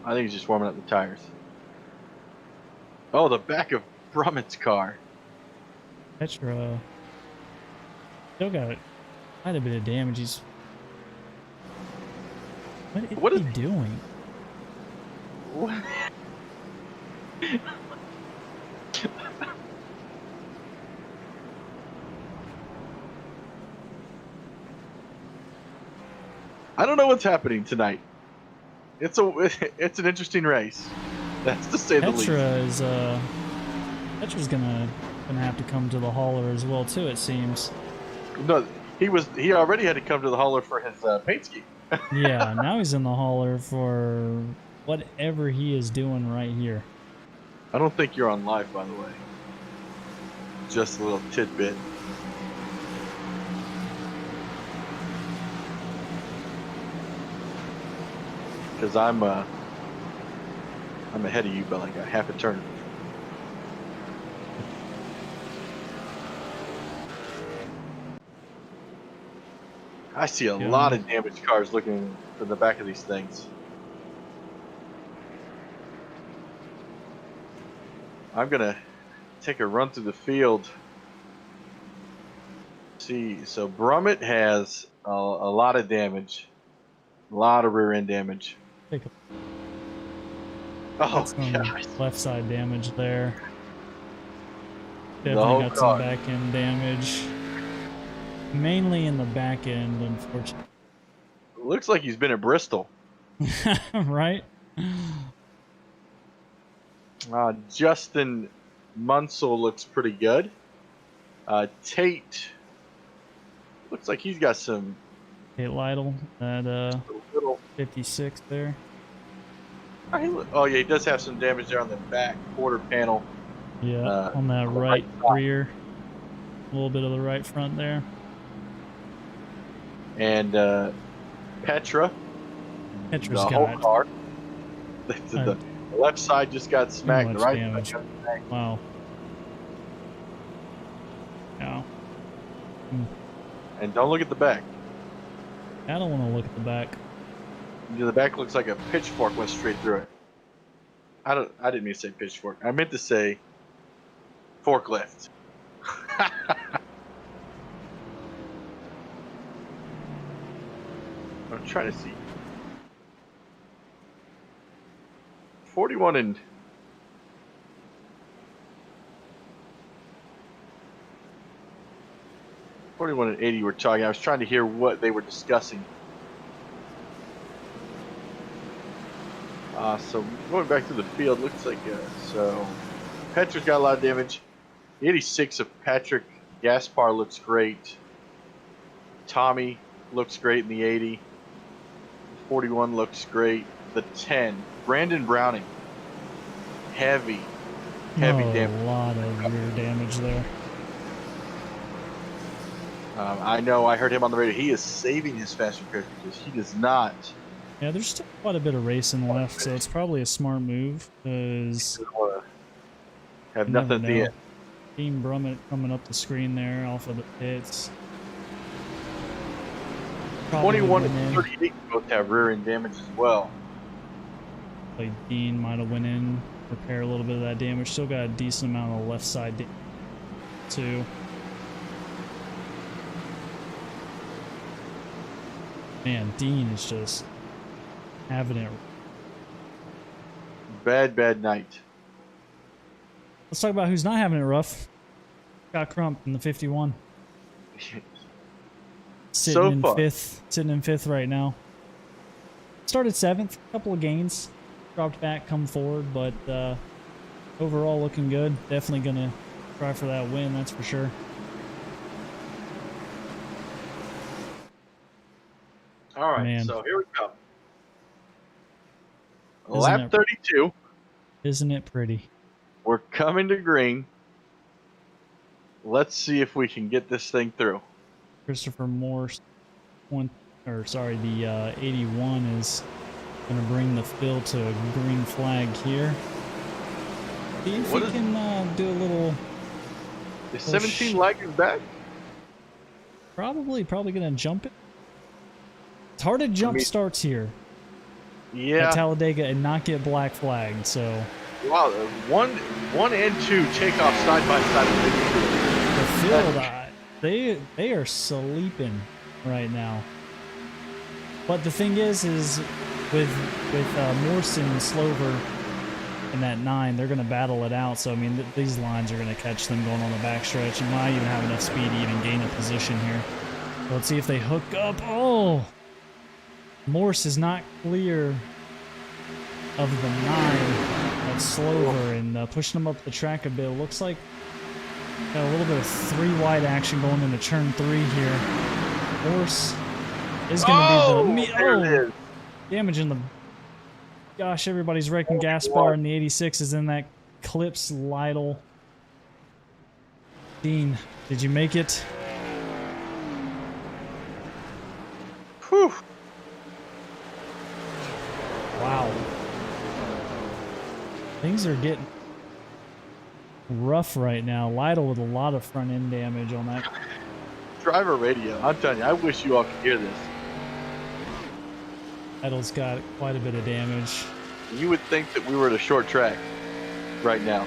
I think he's just warming up the tires. Oh, the back of Brummett's car. Petra still got quite a bit of damage. He's what is he doing? What? I don't know what's happening tonight. It's an interesting race. That's to say the least. Petra's gonna have to come to the hauler as well too. It seems. No, he already had to come to the hauler for his paint scheme. Yeah, now he's in the hauler for whatever he is doing right here. I don't think you're on live, by the way. Just a little tidbit. Because I'm ahead of you by like a half a turn. I see a lot of damaged cars looking for the back of these things. I'm gonna take a run through the field. See, so Brummett has a lot of damage, a lot of rear end damage. Oh, gosh. Left side damage there. Definitely got some back end damage. Mainly in the back end, unfortunately. Looks like he's been at Bristol. Right? Justin Munsell looks pretty good. Tate looks like he's got some. Tate Lytle at 56 there. Oh yeah, he does have some damage there on the back quarter panel. Yeah, on that right rear. A little bit of the right front there. And Petra, Petra's the whole got car. The left side just got too smacked. The much right damage. side got smacked. Wow. Yeah. And don't look at the back. I don't want to look at the back. The back looks like a pitchfork went straight through it. I didn't mean to say pitchfork. I meant to say forklift. I'm trying to see. 41 and 80 were talking. I was trying to hear what they were discussing. So going back to the field, looks like so Petra's got a lot of damage. The 86 of Patrick Gaspar looks great. Tommy looks great in the 80. The 41 looks great. The 10, Brandon Browning, heavy damage. A lot of rear damage there. I know. I heard him on the radio. He is saving his fast repairs because he does not. Yeah, there's still quite a bit of racing left, so it's probably a smart move because Have nothing at the end. Team Brummett coming up the screen there off of the pits. 21 and 38 both have rear end damage as well. Like Dean might have went in, repair a little bit of that damage. Still got a decent amount of left side damage too. Man, Dean is just having it. Bad night. Let's talk about who's not having it rough. Scott Crump in the 51. Sitting in fifth right now. Started 7th, couple of gains. Dropped back, come forward, but overall looking good. Definitely gonna try for that win, that's for sure. All right, Man. so here we go. Lap 32. Isn't it pretty? We're coming to green. Let's see if we can get this thing through. Christopher Morse, the 81 is going to bring the field to a green flag here. See if we can do a little. Is 17 lagging back? Probably going to jump it. It's hard to jump starts here. Yeah. At Talladega and not get black flagged, so. Wow, one and two take off side by side. The field, they are sleeping right now. But the thing is with Morse and Slover in that 9, they're going to battle it out. So I mean, these lines are going to catch them going on the backstretch, and might even have enough speed to even gain a position here. So let's see if they hook up. Oh, Morse is not clear of the 9. That's Slover and pushing them up the track a bit. Looks like got a little bit of 3 wide action going into turn 3 here. Morse is going to be the damage in the. Gosh, everybody's wrecking. Gaspar in the 86 is in that clips Lytle. Dean, did you make it? Whew. Wow. Things are getting rough right now. Lytle with a lot of front end damage on that. Driver radio. I'm telling you, I wish you all could hear this. Lytle's got quite a bit of damage. You would think that we were at a short track right now.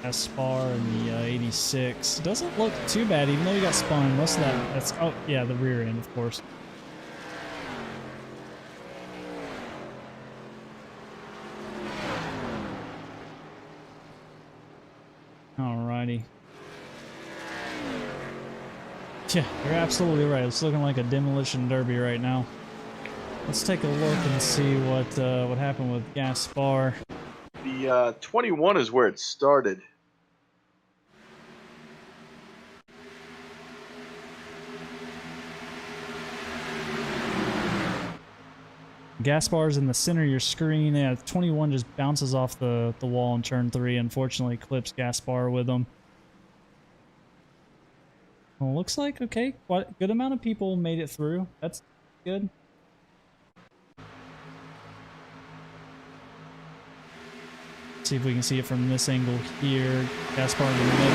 Gaspar in the 86 doesn't look too bad, even though he got spun. Most of that's oh yeah, the rear end, of course. Alrighty. Yeah, you're absolutely right. It's looking like a demolition derby right now. Let's take a look and see what happened with Gaspar. The 21 is where it started. Gas bars in the center of your screen. Yeah, 21 just bounces off the wall in turn 3. Unfortunately, clips gas bar with them. Well, looks like, okay, quite a good amount of people made it through. That's good. See if we can see it from this angle here. Gas bar in the middle.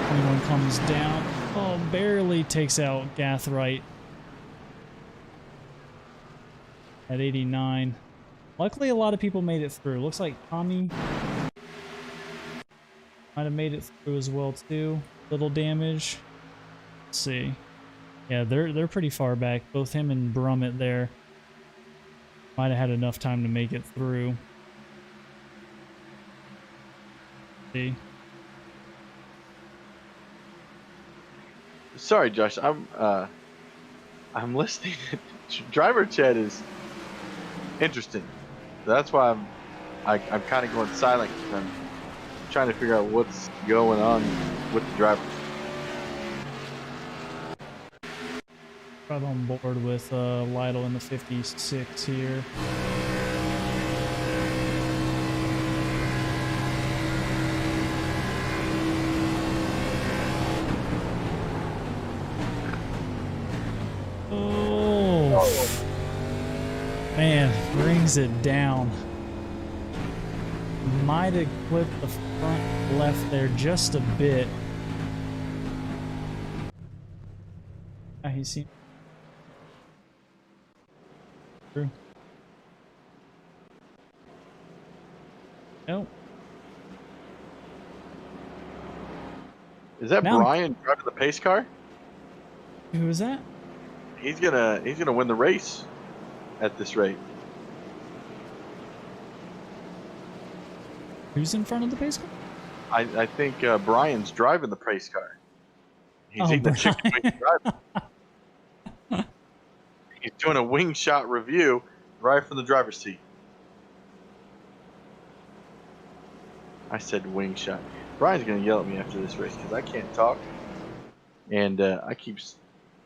21 comes down. Oh, barely takes out Gathright at 89. Luckily, a lot of people made it through. Looks like Tommy might have made it through as well too. Little damage. Let's see. Yeah, they're pretty far back. Both him and Brummett there might have had enough time to make it through. See. Sorry, Josh. I'm listening. Driver chat is interesting. That's why I'm kind of going silent. I'm trying to figure out what's going on with the drivers. Right on board with Lytle in the 56 here. Oh, man, brings it down. Might have clipped the front left there just a bit. He's seen through. Nope. Is that Now, Brian driving the pace car? who is that? He's gonna win the race at this rate. Who's in front of the pace car? I think Brian's driving the pace car. He's Oh, eating the chicken wing driving. He's doing a wing shot review right from the driver's seat. I said wing shot. Brian's gonna yell at me after this race because I can't talk, and I keep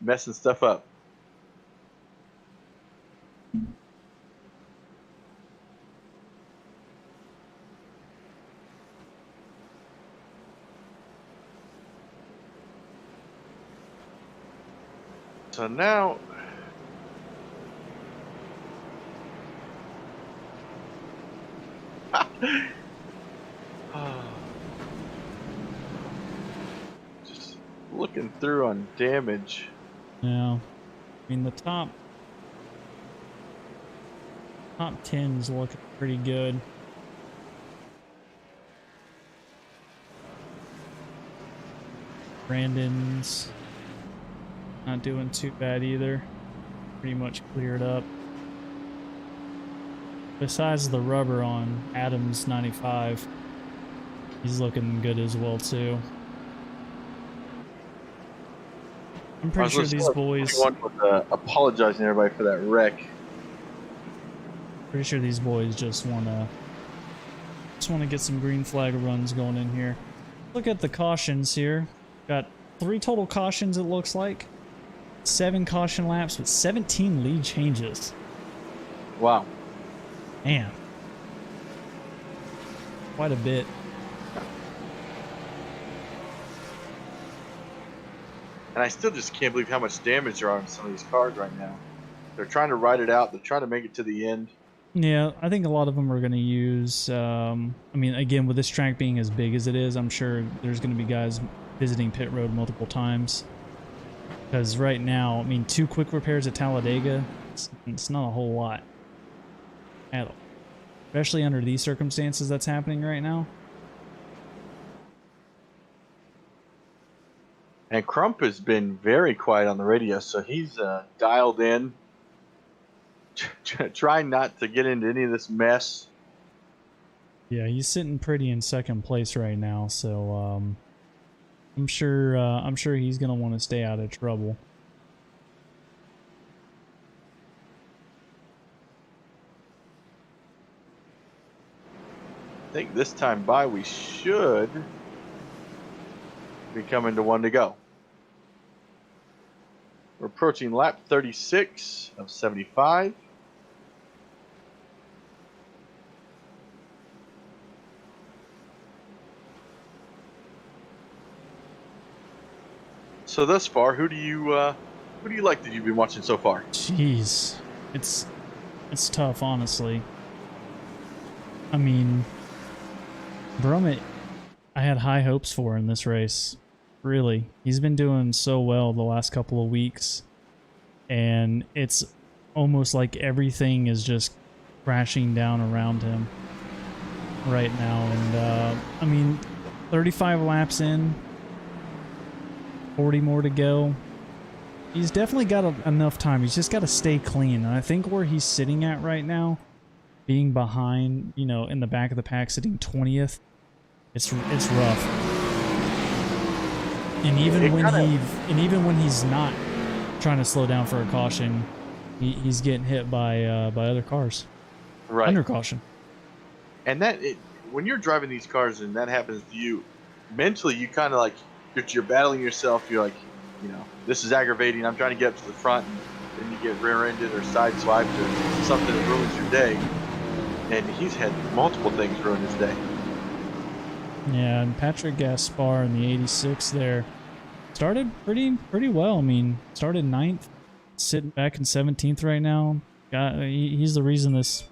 messing stuff up. So now, just looking through on damage. Yeah. I mean, the top 10's looking pretty good. Brandon's not doing too bad either. Pretty much cleared up. Besides the rubber on Adams 95, he's looking good as well too. I'm pretty sure these boys. Apologizing to everybody for that wreck. Pretty sure these boys just wanna get some green flag runs going in here. Look at the cautions here. Got 3 total cautions. It looks like 7 caution laps with 17 lead changes. Wow. Man, quite a bit. And I still just can't believe how much damage there are on some of these cars right now. They're trying to ride it out. They're trying to make it to the end. Yeah, I think a lot of them are going to use, I mean, again, with this track being as big as it is, I'm sure there's going to be guys visiting pit road multiple times. Because right now, I mean, 2 quick repairs at Talladega, it's not a whole lot at all. Especially under these circumstances that's happening right now. And Crump has been very quiet on the radio, so he's dialed in, trying not to get into any of this mess. Yeah, he's sitting pretty in second place right now, so I'm sure he's gonna want to stay out of trouble. I think this time by we should be coming to 1 to go. We're approaching lap 36 of 75. So thus far, who do you like that you've been watching so far? Jeez, it's tough, honestly. I mean, Brummett, I had high hopes for in this race. Really, he's been doing so well the last couple of weeks, and it's almost like everything is just crashing down around him right now. And I mean, 35 laps in, 40 more to go. He's definitely got enough time. He's just got to stay clean. And I think where he's sitting at right now, being behind, you know, in the back of the pack, sitting 20th, it's rough. And even when he's not trying to slow down for a caution, he's getting hit by other cars. Right. Under caution. And when you're driving these cars and that happens to you, mentally you kind of like you're battling yourself. You're like, you know, this is aggravating. I'm trying to get up to the front, and then you get rear-ended or sideswiped or something that ruins your day. And he's had multiple things ruin his day. Yeah, and Patrick Gaspar in the 86 there started pretty well. I mean, started 9th, sitting back in 17th right now. He's the reason this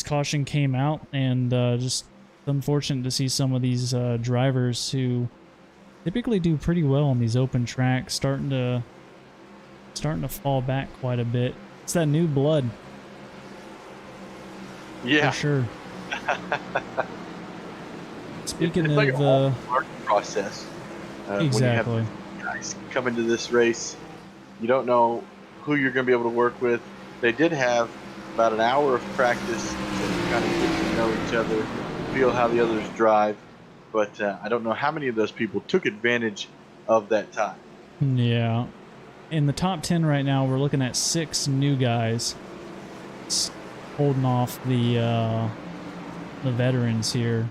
caution came out, and just unfortunate to see some of these drivers who typically do pretty well on these open tracks starting to fall back quite a bit. It's that new blood. Yeah, for sure. Speaking it's of like a whole learning process. exactly. When you have guys come into this race, you don't know who you're going to be able to work with. They did have about an hour of practice to kind of get to know each other, feel how the others drive. But I don't know how many of those people took advantage of that time. Yeah. In the top 10 right now, we're looking at 6 new guys holding off the veterans here.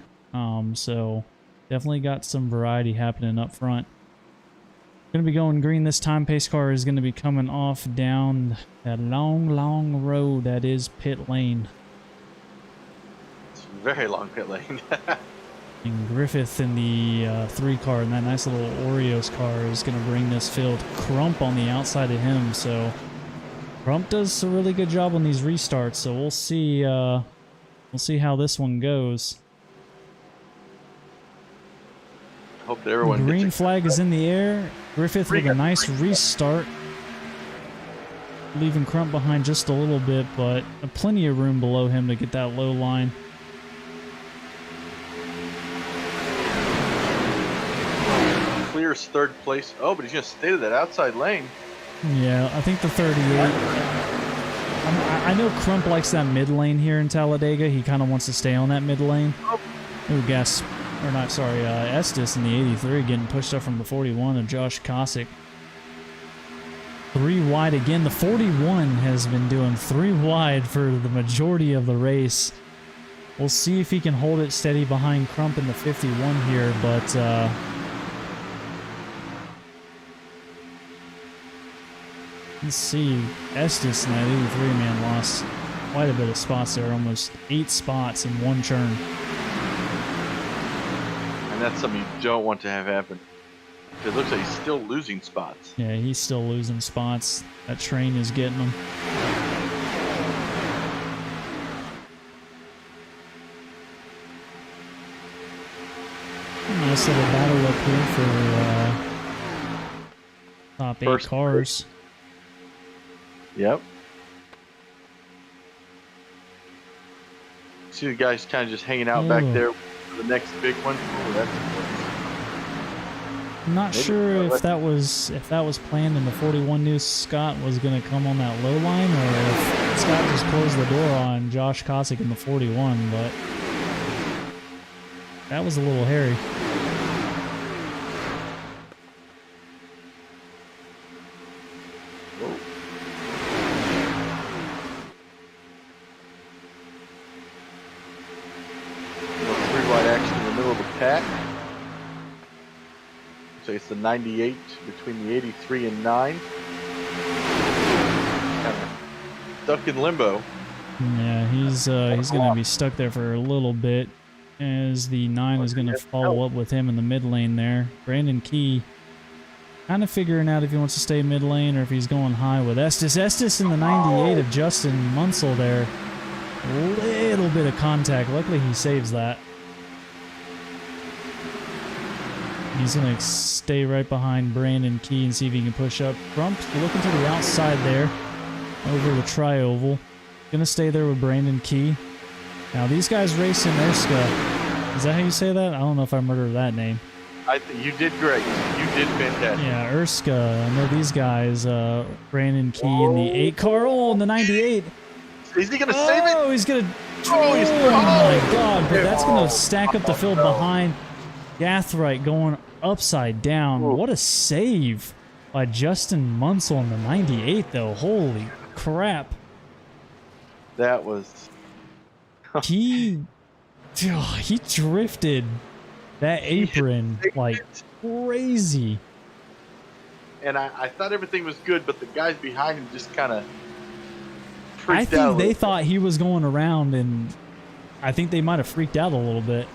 So definitely got some variety happening up front. Going to be going green this time. Pace car is going to be coming off down that long road that is pit lane. It's a very long pit lane. And Griffith in the 3 car, and that nice little Oreos car is going to bring this field. Crump on the outside of him, so Crump does a really good job on these restarts. So we'll see how this one goes. Hope that everyone green flag is in the air. Griffith with a nice restart, leaving Crump behind just a little bit, but plenty of room below him to get that low line. Clears 3rd place. Oh, but he's going to stay to that outside lane. Yeah, I think the 38. I know Crump likes that mid lane here in Talladega. He kind of wants to stay on that mid lane. Estes in the 83 getting pushed up from the 41 of Josh Kosick. 3 wide again. The 41 has been doing 3 wide for the majority of the race. We'll see if he can hold it steady behind Crump in the 51 here, but let's see. Estes in that 83 man lost quite a bit of spots there, almost 8 spots in one churn. That's something you don't want to have happen. It looks like he's still losing spots. Yeah, he's still losing spots. That train is getting him. Nice little battle up here for top 8 First cars. Yep. See the guys kind of just hanging out back there. The next big one. I'm not sure if that was planned and the 41 knew Scott was going to come on that low line, or if Scott just closed the door on Josh Kosick in the 41, but that was a little hairy. So it's the 98 between the 83 and 9. Kind of stuck in limbo. Yeah, he's going to be stuck there for a little bit, as the 9 is going to follow up with him in the mid lane there. Brandon Key kind of figuring out if he wants to stay mid lane or if he's going high with Estes. Estes in the 98 of Justin Munsell there. A little bit of contact. Luckily, he saves that. He's going to stay right behind Brandon Key and see if he can push up. Crump looking to the outside there, over the tri-oval. Going to stay there with Brandon Key. Now, these guys race in Erska. Is that how you say that? I don't know if I murdered that name. I think you did great. You did fantastic. Yeah, Erska. I know these guys. Brandon Key in the 8 car. Oh, in the 98. Is he going to save it? Oh, he's going to... Oh, he's oh my God. But that's going to stack up the field behind Gathright going upside down. Ooh. What a save by Justin Munsell in the 98, though. Holy crap. That was... He drifted that apron like crazy. And I thought everything was good, but the guys behind him just kind of I freaked out. think they thought he was going around, and I think they might have freaked out a little bit.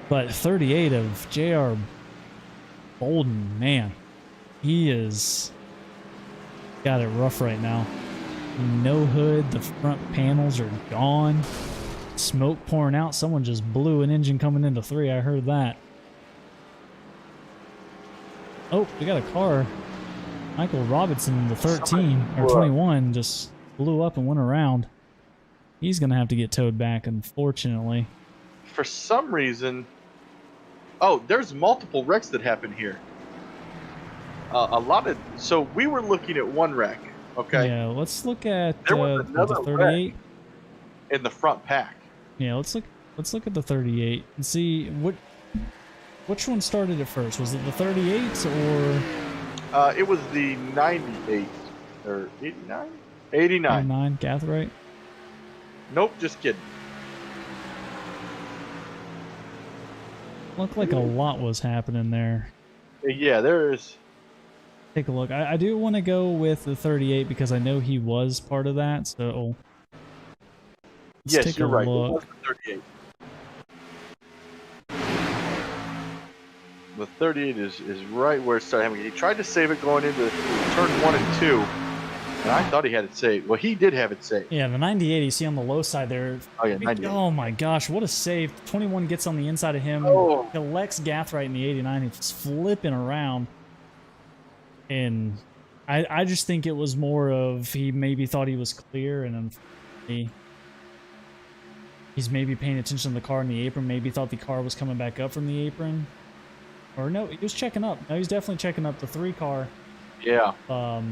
But 38 of J.R. Bolden, man, he is got it rough right now. No hood, the front panels are gone. Smoke pouring out. Someone just blew an engine coming into 3. I heard that. Oh, we got a car. Michael Robinson, the 13 or 21, just blew up and went around. He's going to have to get towed back, unfortunately. For some reason... Oh, there's multiple wrecks that happen here. A lot of... So we were looking at one wreck, okay? Yeah, let's look at There was another the 38. in the front pack. Yeah, let's look at the 38 and see which one started it first. Was it the 38s or it was the 98 or 89? 89. 89, Gathright? Nope, just kidding. Looked like a lot was happening there. Yeah, there is. Take a look. I do want to go with the 38 because I know he was part of that, so let's Yes, take you're a right. look. It was the 38. The 38 is right where it started happening. He tried to save it going into turn 1 and 2, and I thought he had it saved. Well, he did have it saved. Yeah, the 98 you see on the low side there. Oh, yeah, 98. Oh my gosh, what a save. 21 gets on the inside of him. Oh. Collects Gathright in the 89. He's flipping around. And I just think it was more of he maybe thought he was clear, and he's maybe paying attention to the car in the apron, maybe thought the car was coming back up from the apron. Or no, he was checking up. No, he's definitely checking up the 3 car. Yeah. Of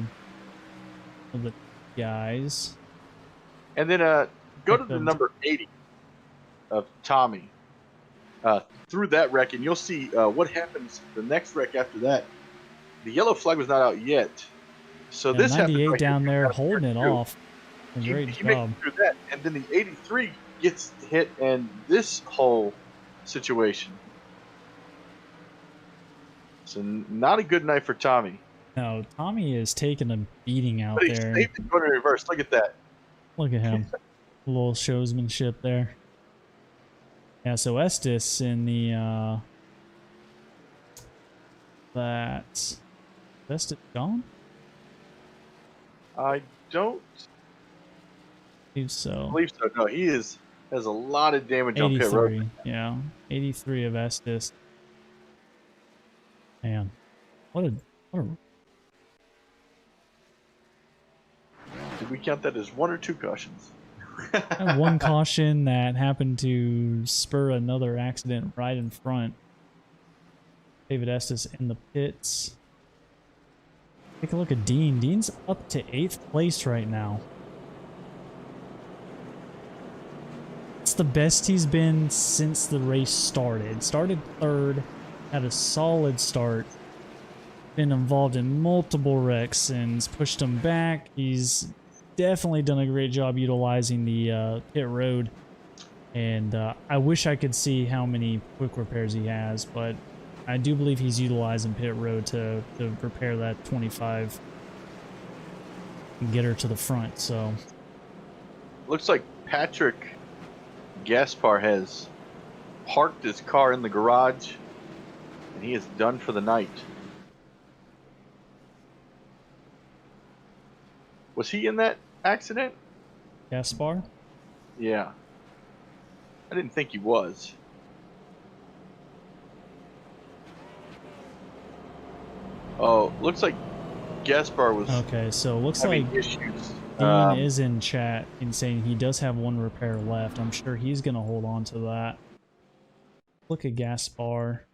the guys. And then go to the number 80 of Tommy. Through that wreck, and you'll see what happens the next wreck after that. The yellow flag was not out yet. So Yeah, this 98 happened down there holding it off. Great he job. makes it through that, and then the 83 gets hit, and this whole situation. So not a good night for Tommy. No, Tommy is taking a beating out But he there. saved it going in reverse. Look at that. Look at him. A little showsmanship there. Yeah, so Estes in the that's Estes gone? I don't Believe so. believe so. No, he has a lot of damage on pit road. 83. Yeah. 83 of Estes. Man. What a Did we count that as 1 or 2 cautions? and one caution that happened to spur another accident right in front. David Estes in the pits. Take a look at Dean. Dean's up to 8th place right now. It's the best he's been since the race started. Started 3rd, had a solid start. Been involved in multiple wrecks and has pushed him back. He's definitely done a great job utilizing the pit road. And I wish I could see how many quick repairs he has, but I do believe he's utilizing pit road to repair that 25 and get her to the front. So Looks like Patrick Gaspar has parked his car in the garage, and he is done for the night. Was he in that accident? Gaspar? Yeah. I didn't think he was. Oh, looks like Gaspar was Okay, so looks like having issues. Dean is in chat and saying he does have one repair left. I'm sure he's going to hold on to that. Look at Gaspar.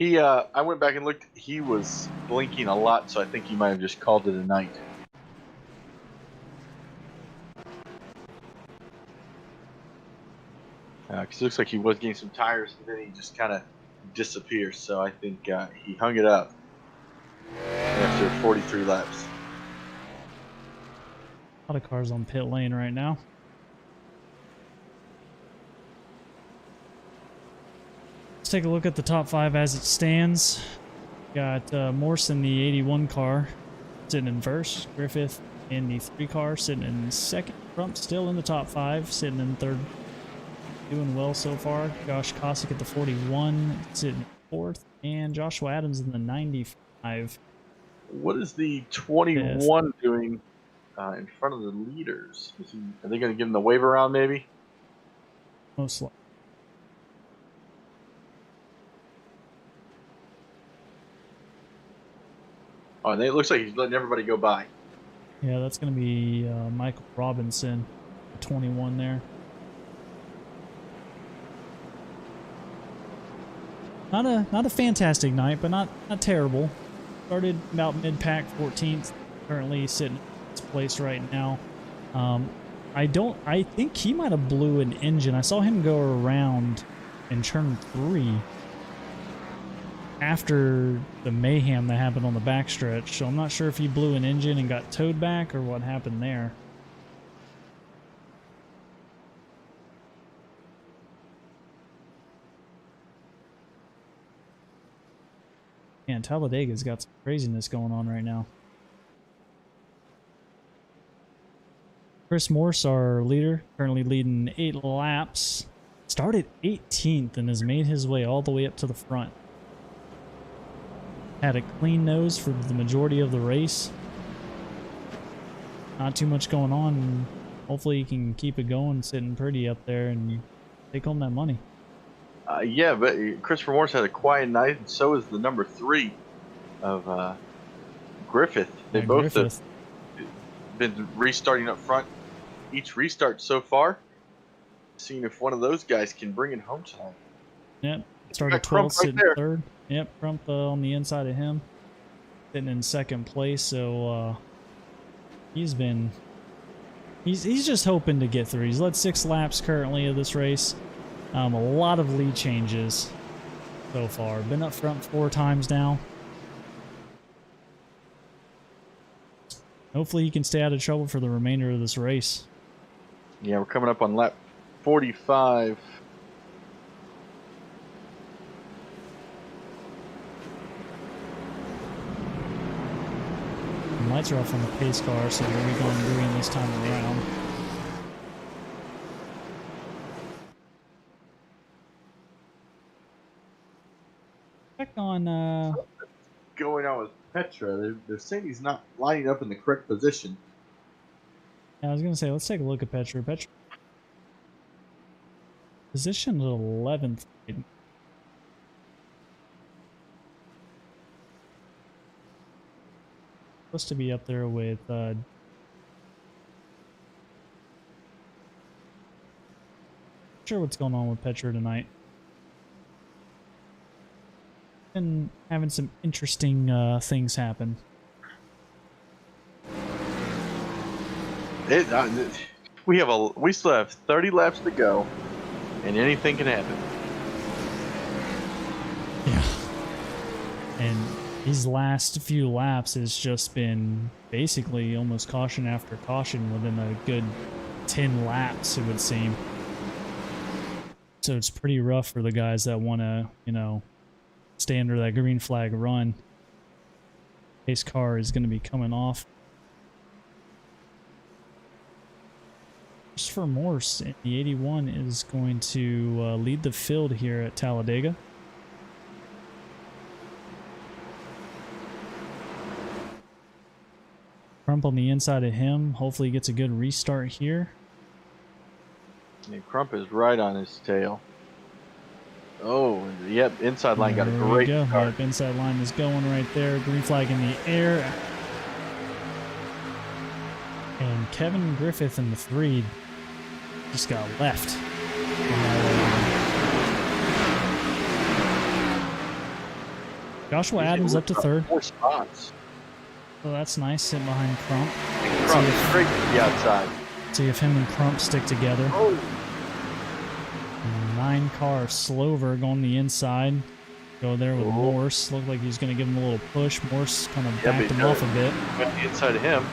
I went back and looked. He was blinking a lot, so I think he might have just called it a night. Because it looks like he was getting some tires, and then he just kind of disappears. So I think he hung it up after 43 laps. A lot of cars on pit lane right now. Let's take a look at the top 5 as it stands. Got Morse in the 81 car sitting in first. Griffith in the 3 car sitting in second. Crump still in the top 5, sitting in third. Doing well so far. Josh Kosick at the 41, sitting fourth. And Joshua Adams in the 95. What is the 21 doing in front of the leaders? Are they going to give him the wave around maybe? Most likely. Oh, and it looks like he's letting everybody go by. Yeah, that's going to be Michael Robinson, 21 there. Not a fantastic night, but not terrible. Started about mid-pack, 14th. Currently sitting in its place right now. I think he might have blew an engine. I saw him go around in turn 3 after the mayhem that happened on the backstretch. So I'm not sure if he blew an engine and got towed back or what happened there. Man, Talladega's got some craziness going on right now. Chris Morse, our leader, currently leading 8 laps. Started 18th and has made his way all the way up to the front. Had a clean nose for the majority of the race. Not too much going on. Hopefully he can keep it going, sitting pretty up there and take home that money. Yeah, but Christopher Morris had a quiet night, and so is the number 3 of Griffith. They both have been restarting up front. Each restart so far, seeing if one of those guys can bring it home tonight. Yep, started 12th, sitting right third. Yep, Crump on the inside of him, sitting in second place. So he's just hoping to get through. He's led 6 laps currently of this race. A lot of lead changes so far. Been up front 4 times now. Hopefully he can stay out of trouble for the remainder of this race. Yeah, we're coming up on lap 45. The lights are off on the pace car, so we'll be going green this time around. Check on going on with Petra. They're saying he's not lining up in the correct position. Yeah, I was gonna say, let's take a look at Petra. Petra position at 11th. Supposed to be up there with sure what's going on with Petra tonight. Been having some interesting things happen. We still have 30 laps to go, and anything can happen. Yeah. And these last few laps has just been basically almost caution after caution within a good 10 laps, it would seem. So it's pretty rough for the guys that want to, you know, stay under that green flag run. Pace car is going to be coming off. Christopher Morse in the 81 is going to lead the field here at Talladega. Crump on the inside of him. Hopefully he gets a good restart here. And Crump is right on his tail. Oh, yep, inside line got a There we great go. start. Yep, inside line is going right there. Green flag in the air. And Kevin Griffith in the 3 just got left. Joshua Adams up to 3rd. 4 spots. So that's nice, sitting behind Crump. Crump straight to the outside. See if him and Crump stick together. Oh. 9-car Slover going the inside. Go there with Morse. Looked like he was going to give him a little push. Morse kind of backed him off a bit. Went the inside of him.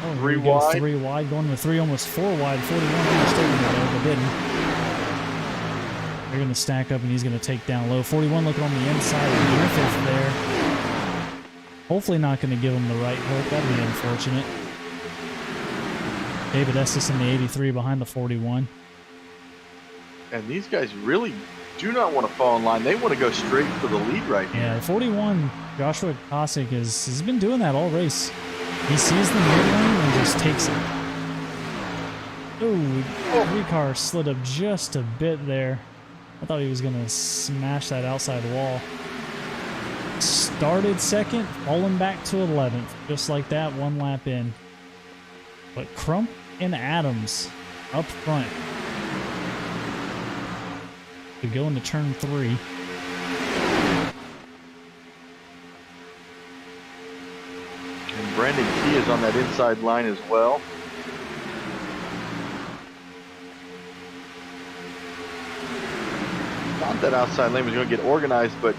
Oh, 3 wide. 3 wide. Going to 3, almost 4 wide. 41 almost taking it though, but didn't. They're going to stack up and he's going to take down low. 41 looking on the inside of Griffith there. Hopefully not going to give him the right hook. That'd be unfortunate. David Estes in the 83 behind the 41. And these guys really do not want to fall in line. They want to go straight for the lead right here. Yeah, 41, Joshua Kosick has been doing that all race. He sees the mid lane and just takes it. Ooh, 3-car slid up just a bit there. I thought he was going to smash that outside wall. Started 2nd, falling back to 11th. Just like that, 1 lap in. But Crump and Adams up front. We go into turn 3. And Brandon Key is on that inside line as well. Thought that outside lane was going to get organized, but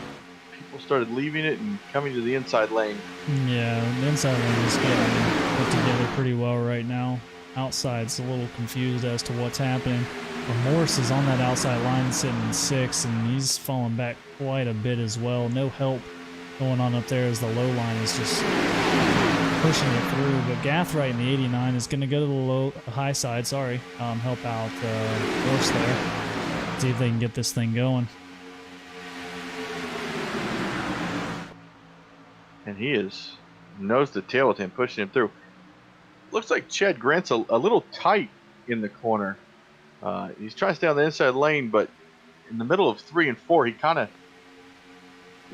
people started leaving it and coming to the inside lane. Yeah, the inside lane is getting put together pretty well right now. Outside's a little confused as to what's happening. But Morse is on that outside line sitting in 6th, and he's falling back quite a bit as well. No help going on up there as the low line is just pushing it through. But Gathright in the 89 is going to go to the high side, help out Morse there. See if they can get this thing going. And he is nose to tail with him, pushing him through. Looks like Chad Grant's a little tight in the corner. He's trying to stay on the inside lane, but in the middle of 3 and 4, he kind of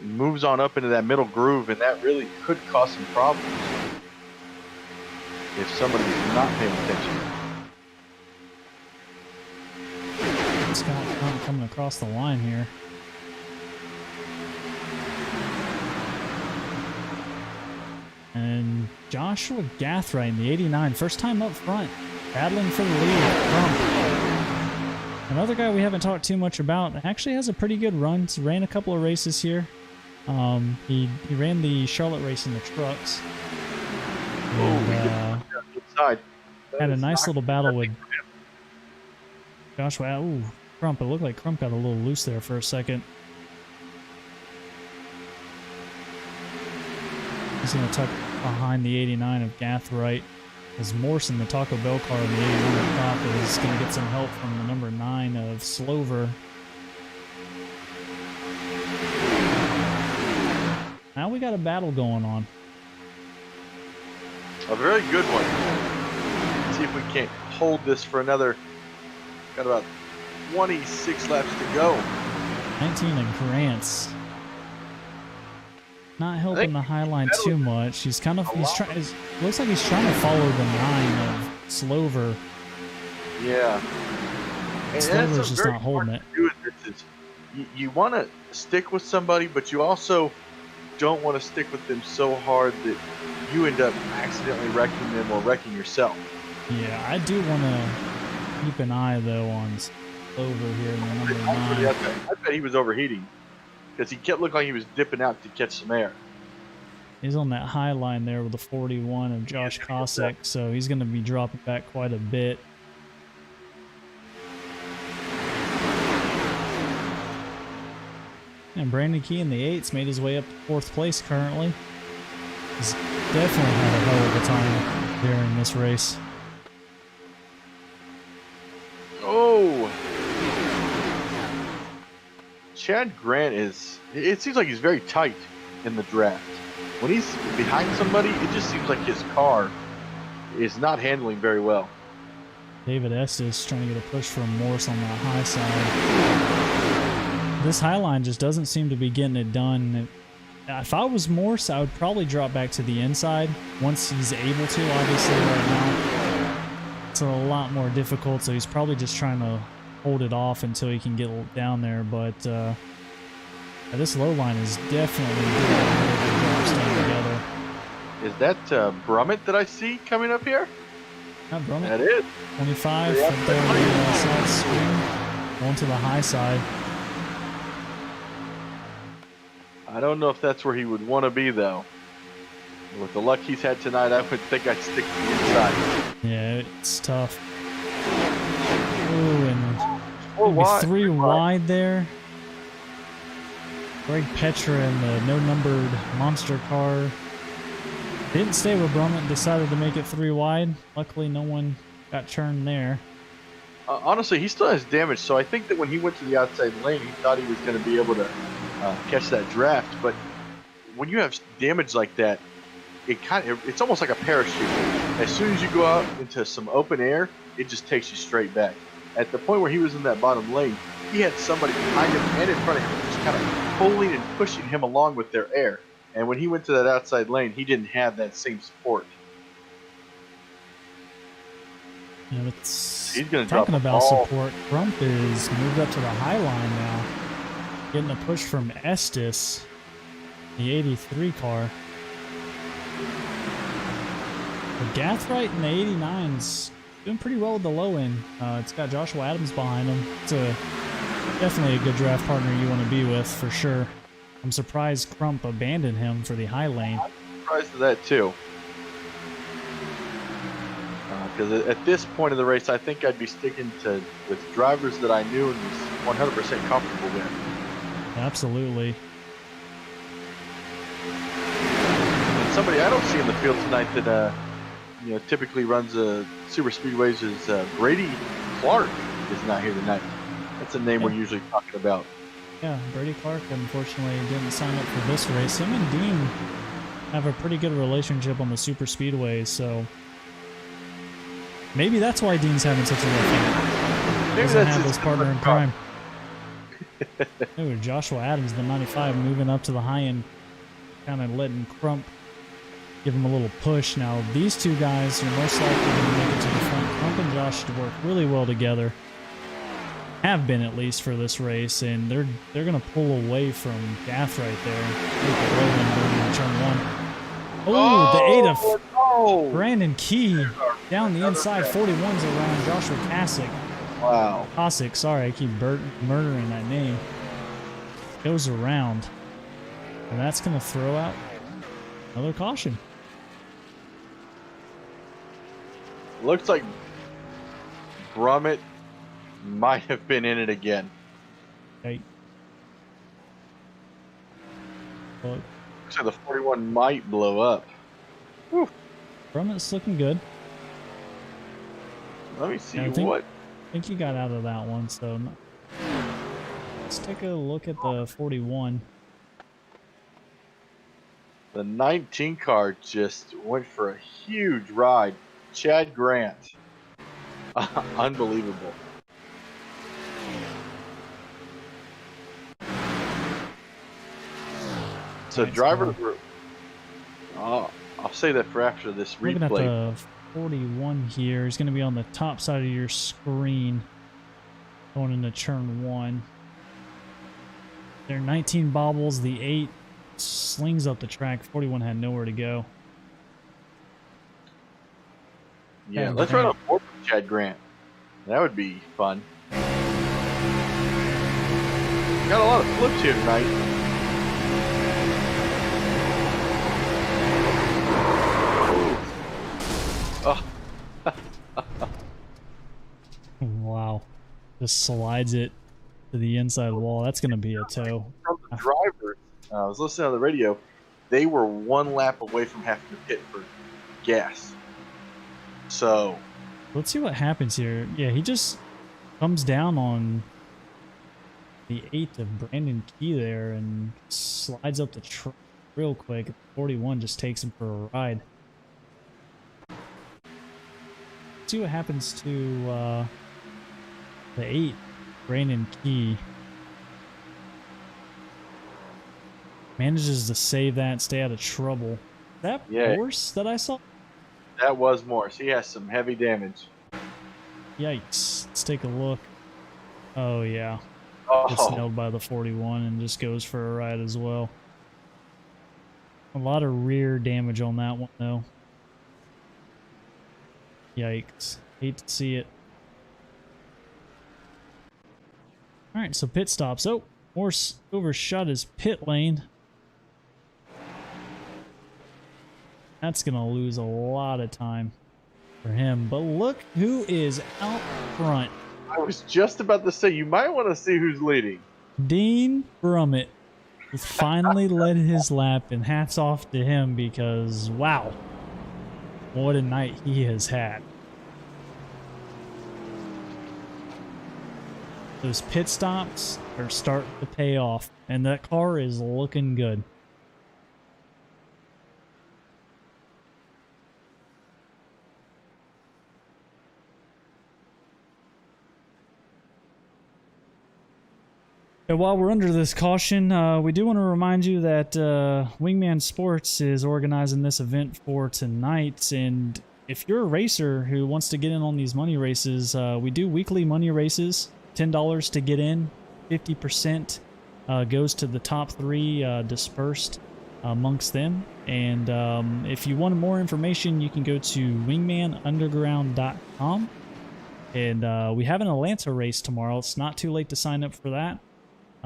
moves on up into that middle groove, and that really could cause some problems if somebody's not paying attention. Scott Crump coming across the line here. And Joshua Gathright in the 89, first time up front, battling for the lead. Crump. Another guy we haven't talked too much about, actually has a pretty good run. He's ran a couple of races here. He ran the Charlotte race in the trucks. And, had a nice little battle with Joshua. Ooh, Crump. It looked like Crump got a little loose there for a second. He's going to tuck behind the 89 of Gathright. As Morrison, the Taco Bell car in the 81 at top, is going to get some help from the number 9 of Slover. Now we got a battle going on. A very good one. Let's see if we can't hold this for another. Got about 26 laps to go. 19 of Grant's. Not helping the high line too much. He's kind of looks like he's trying to follow the 9 of Slover. Yeah. And Slover's just not holding it. You want to stick with somebody, but you also don't want to stick with them so hard that you end up accidentally wrecking them or wrecking yourself. Yeah, I do want to keep an eye though on Slover here in the number 9. I bet he was overheating, because he kept looking like he was dipping out to catch some air. He's on that high line there with the 41 of Josh Kosick, so he's going to be dropping back quite a bit. And Brandon Key in the 8s made his way up to 4th place currently. He's definitely had a hell of a time during this race. Oh! Chad Grant it seems like he's very tight in the draft. When he's behind somebody, it just seems like his car is not handling very well. David Estes trying to get a push from Morse on the high side. This high line just doesn't seem to be getting it done. If I was Morse, I would probably drop back to the inside once he's able to. Obviously, right now it's a lot more difficult, so he's probably just trying to hold it off until he can get down there. But this low line is definitely doing a really good job staying together. Is that Brummett that I see coming up here? Not Brummett. That is 25 up there on the side screen, going to the high side. I don't know if that's where he would want to be, though. With the luck he's had tonight, I would think I'd stick to the inside. Yeah, it's tough. Ooh, and wide. 3 wide there. Greg Petra in the no-numbered monster car. Didn't stay with Brummett and decided to make it 3 wide. Luckily, no one got churned there. Honestly, he still has damage, so I think that when he went to the outside lane, he thought he was going to be able to catch that draft. But when you have damage like that, it's almost like a parachute. As soon as you go out into some open air, it just takes you straight back. At the point where he was in that bottom lane, he had somebody behind him and in front of him just kind of pulling and pushing him along with their air. And when he went to that outside lane, he didn't have that same support. Yeah, it's he's going to drop talking about support. Crump is moved up to the high line now, getting a push from Estes, the 83 car. But Gathright in the 89's doing pretty well with the low end. It's got Joshua Adams behind him. It's definitely a good draft partner you want to be with for sure. I'm surprised Crump abandoned him for the high lane. I'm surprised at that too. Because at this point of the race, I think I'd be sticking with drivers that I knew and was 100% comfortable with. Absolutely. And somebody I don't see in the field tonight that typically runs super speedways is Brady Clark is not here tonight. That's a name we're usually talking about. Yeah, Brady Clark unfortunately didn't sign up for this race. Him and Dean have a pretty good relationship on the super speedways, so maybe that's why Dean's having such a rough game. Doesn't have his partner in crime. Ooh, Joshua Adams, the 95, moving up to the high end, kind of letting Crump give him a little push. Now, these two guys are most likely going to make it to the front. Crump and Josh work really well together. Have been, at least, for this race, and they're going to pull away from Gath right there. Turn 1. Oh, the 8 of Brandon Key down the inside. 41's around Joshua Kasich. Wow. Kasich, sorry, I keep murdering that name. Goes around, and that's going to throw out another caution. Looks like Brummett might have been in it again. Okay. Well, looks like the 41 might blow up. Whew. Brummett's looking good. Let me see I what. think he got out of that one, so let's take a look at the 41. The 19 car just went for a huge ride. Chad Grant. Unbelievable. So drivers were. I'll say that for after this replay. Looking at the 41 here, he's going to be on the top side of your screen, going into turn 1. There are 19 bobbles. The 8 slings up the track. 41 had nowhere to go. Yeah, let's run on board with Chad Grant. That would be fun. Got a lot of flips here tonight. Oh. Wow. Just slides it to the inside wall. That's going to be a tow. From the drivers, I was listening on the radio. They were 1 lap away from having to pit for gas. So let's see what happens here. Yeah, he just comes down on the 8 of Brandon Key there and slides up the track real quick. 41 just takes him for a ride. see what happens to the 8, Brandon Key. Manages to save that, stay out of trouble. Is that Morse that I saw? That was Morse. He has some heavy damage. Yikes. Let's take a look. Oh, yeah. Oh. Gets nailed by the 41 and just goes for a ride as well. A lot of rear damage on that one, though. Yikes. Hate to see it. All right, so pit stops. Oh, Morse overshot his pit lane. That's going to lose a lot of time for him. But look who is out front. I was just about to say, you might want to see who's leading. Dean Brummett has finally led his lap, and hats off to him because, wow, what a night he has had. Those pit stops are starting to pay off, and that car is looking good. And while we're under this caution, we do want to remind you that Wingman Sports is organizing this event for tonight. And if you're a racer who wants to get in on these money races, we do weekly money races. $10 to get in, 50% goes to the top 3 dispersed amongst them. And if you want more information, you can go to wingmanunderground.com. And we have an Atlanta race tomorrow. It's not too late to sign up for that.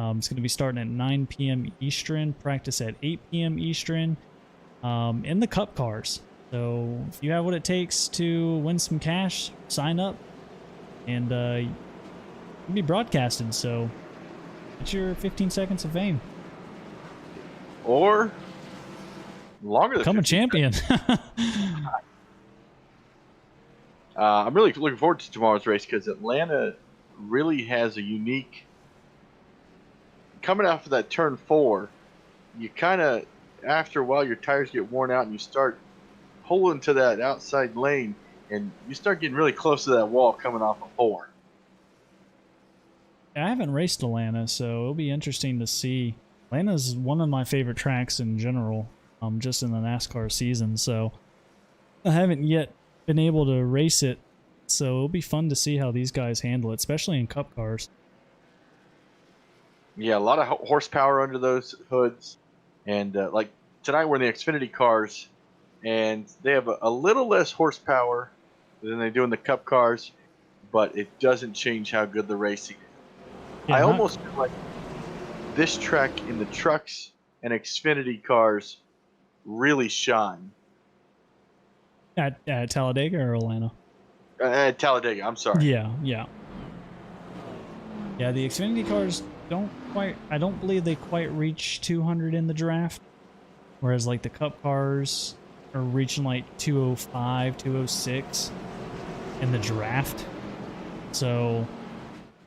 It's going to be starting at 9 p.m. Eastern, practice at 8 p.m. Eastern, in the Cup cars. So if you have what it takes to win some cash, sign up, and you'll be broadcasted. So it's your 15 seconds of fame. Or longer than become a champion. I'm really looking forward to tomorrow's race because Atlanta really has a unique... Coming off of that turn 4, you kind of, after a while, your tires get worn out and you start pulling to that outside lane and you start getting really close to that wall coming off of 4. I haven't raced Atlanta, so it'll be interesting to see. Atlanta's one of my favorite tracks in general, just in the NASCAR season, so I haven't yet been able to race it, so it'll be fun to see how these guys handle it, especially in Cup cars. Yeah, a lot of horsepower under those hoods. And like tonight we're in the Xfinity cars, and they have a little less horsepower than they do in the Cup cars, but it doesn't change how good the racing is. Yeah, I almost feel like this track in the trucks and Xfinity cars really shine. At Talladega or Atlanta? At Talladega, I'm sorry. Yeah. Yeah, the Xfinity cars I don't believe they quite reach 200 in the draft, whereas like the Cup cars are reaching like 205, 206 in the draft. So,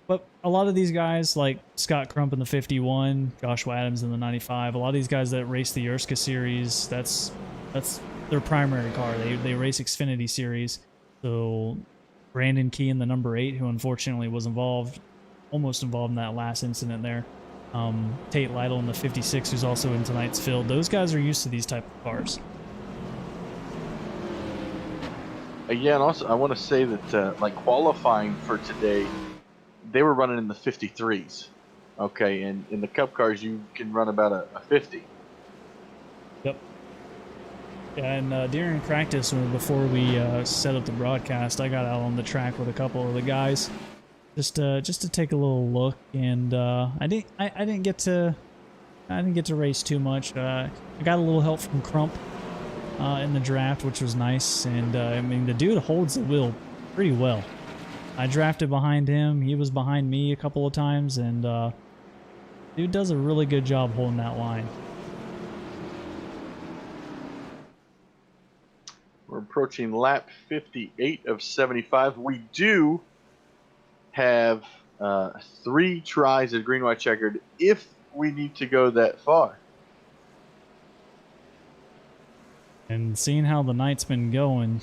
but a lot of these guys like Scott Crump in the 51, Joshua Adams in the 95, a lot of these guys that race the Erska series, that's their primary car. They race Xfinity series. So Brandon Key in the number 8, who unfortunately was almost involved in that last incident there. Tate Lytle in the 56, who's also in tonight's field. Those guys are used to these type of cars. Yeah, and also I want to say that like qualifying for today, they were running in the 53s. Okay, and in the Cup cars you can run about a 50. Yep. Yeah, and during practice, before we set up the broadcast, I got out on the track with a couple of the guys. Just to take a little look, and I didn't get to race too much. I got a little help from Crump in the draft, which was nice, and I mean the dude holds the wheel pretty well. I drafted behind him. He was behind me a couple of times, and dude does a really good job holding that line. We're approaching lap 58 of 75. We do have 3 tries at green white checkered if we need to go that far. And seeing how the night's been going,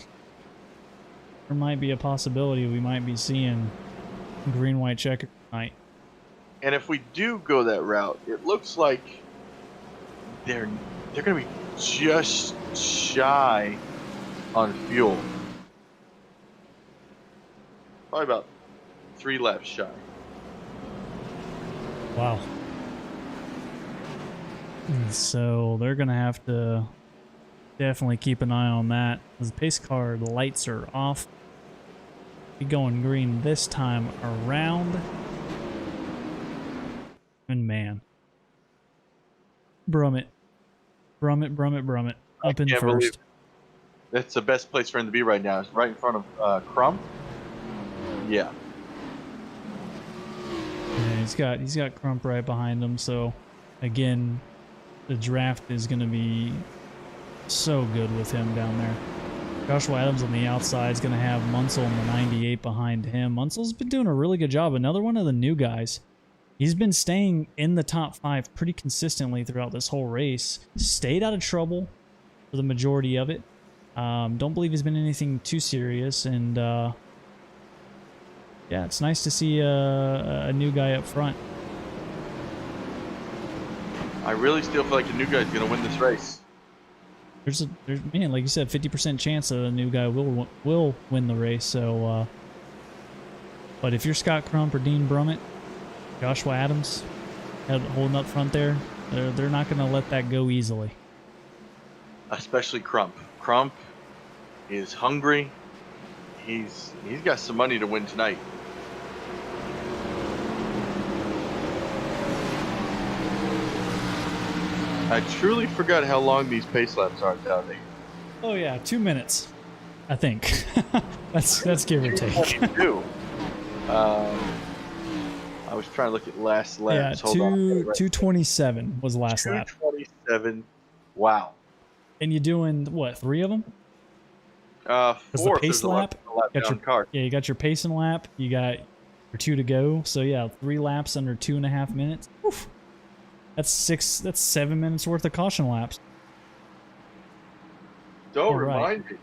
there might be a possibility we might be seeing green-white checker tonight. And if we do go that route, it looks like they're going to be just shy on fuel. Probably about 3 laps shy. Wow. So they're going to have to definitely keep an eye on that. The pace car lights are off. Be going green this time around. And man. Brummett. Up in first. That's the best place for him to be right now. It's right in front of Crump. Yeah. Yeah, he's got Crump right behind him, so again, the draft is going to be so good with him down there. Joshua Adams on the outside is going to have Munsell in the 98 behind him. Munsell's been doing a really good job. Another one of the new guys. He's been staying in the top 5 pretty consistently throughout this whole race. Stayed out of trouble for the majority of it. Don't believe he's been anything too serious, and yeah, it's nice to see a new guy up front. I really still feel like the new guy's going to win this race. There's man, like you said, 50% chance that a new guy will win the race. So, but if you're Scott Crump or Dean Brummett, Joshua Adams, holding up front there, they're not going to let that go easily. Especially Crump. Crump is hungry. He's got some money to win tonight. I truly forgot how long these pace laps are down there. Oh yeah, 2 minutes, I think. that's give or take. I was trying to look at last laps. Yeah, 2:27 was the last lap. 2:27. Wow. And you're doing what? 3 of them? 4. The pace lap. Car. Yeah, you got your pacing lap. You got your 2 to go. So yeah, 3 laps under 2.5 minutes. Oof. That's 7 minutes worth of caution laps. Don't remind me.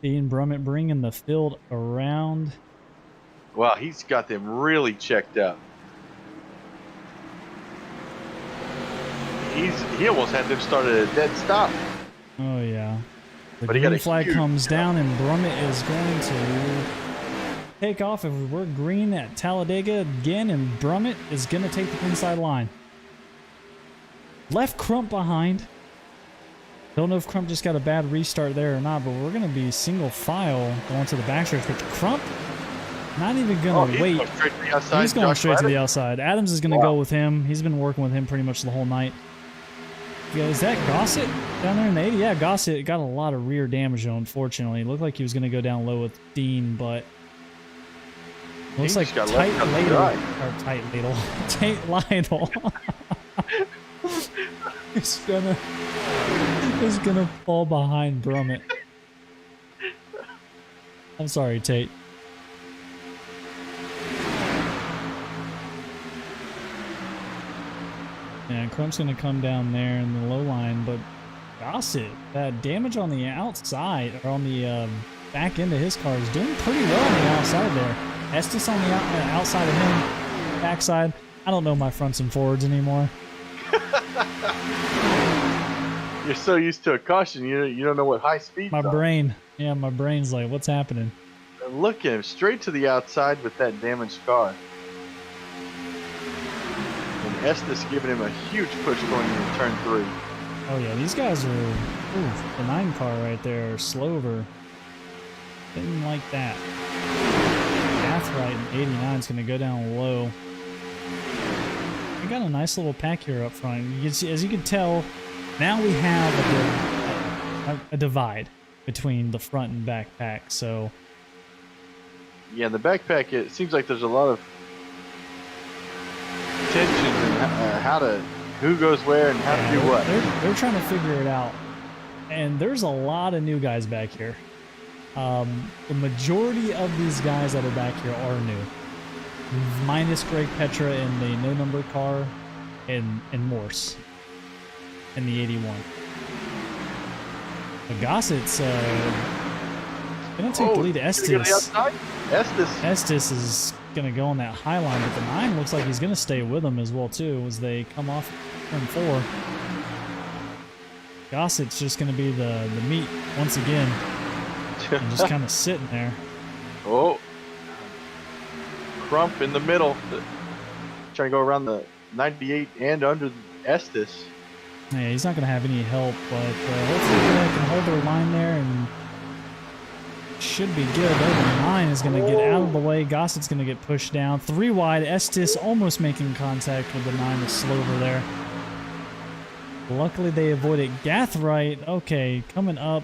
Dean Brummett bringing the field around. Wow, he's got them really checked up. He almost had them start at a dead stop. Oh yeah. The green green flag comes down, and Brummett is going to take off. If we're green at Talladega again, and Brummett is going to take the inside line. Left Crump behind. Don't know if Crump just got a bad restart there or not, but we're going to be single file going to the backstretch. But Crump, not even going to wait. He's going straight to the outside. Adams is going to go with him. He's been working with him pretty much the whole night. Yeah, is that Gossett down there in the 80? Yeah, Gossett got a lot of rear damage, unfortunately. It looked like he was going to go down low with Dean, but looks like Tate Lytle is gonna fall behind Brummett. I'm sorry, Tate. Yeah, Crump's gonna come down there in the low line, but Gossett, that damage on the outside, or on the back end of his car, is doing pretty well on the outside there. Estes on the outside of him, backside. I don't know my fronts and forwards anymore. You're so used to a caution, you don't know what high speed. My brain's like, what's happening? And look at him, straight to the outside with that damaged car. And Estes giving him a huge push going into turn 3. Oh yeah, these guys are, the 9 car right there, Slover. Didn't like that. Right, and 89 is going to go down low. We got a nice little pack here up front. You can see, as you can tell, now we have a divide between the front and back pack. So yeah, the backpack, it seems like there's a lot of tension in who goes where and how to do what. They're trying to figure it out, and there's a lot of new guys back here. The majority of these guys that are back here are new, minus Greg Petra in the no number car and Morse in the 81. Gossett's gonna take the Oh, lead. gonna go to the Estes. outside. Estes is gonna go on that high line, but the 9 looks like he's gonna stay with him as well too as they come off turn 4. Gossett's just gonna be the meat once again, and just kind of sitting there. Oh, Crump in the middle, trying to go around the 98 and under Estes. Yeah, he's not gonna have any help, but hopefully they can hold their line there and should be good. The 9 is gonna get out of the way. Gossett's gonna get pushed down. 3 wide. Estes almost making contact with the 9 of Slover there. Luckily they avoided Gathright. Okay, coming up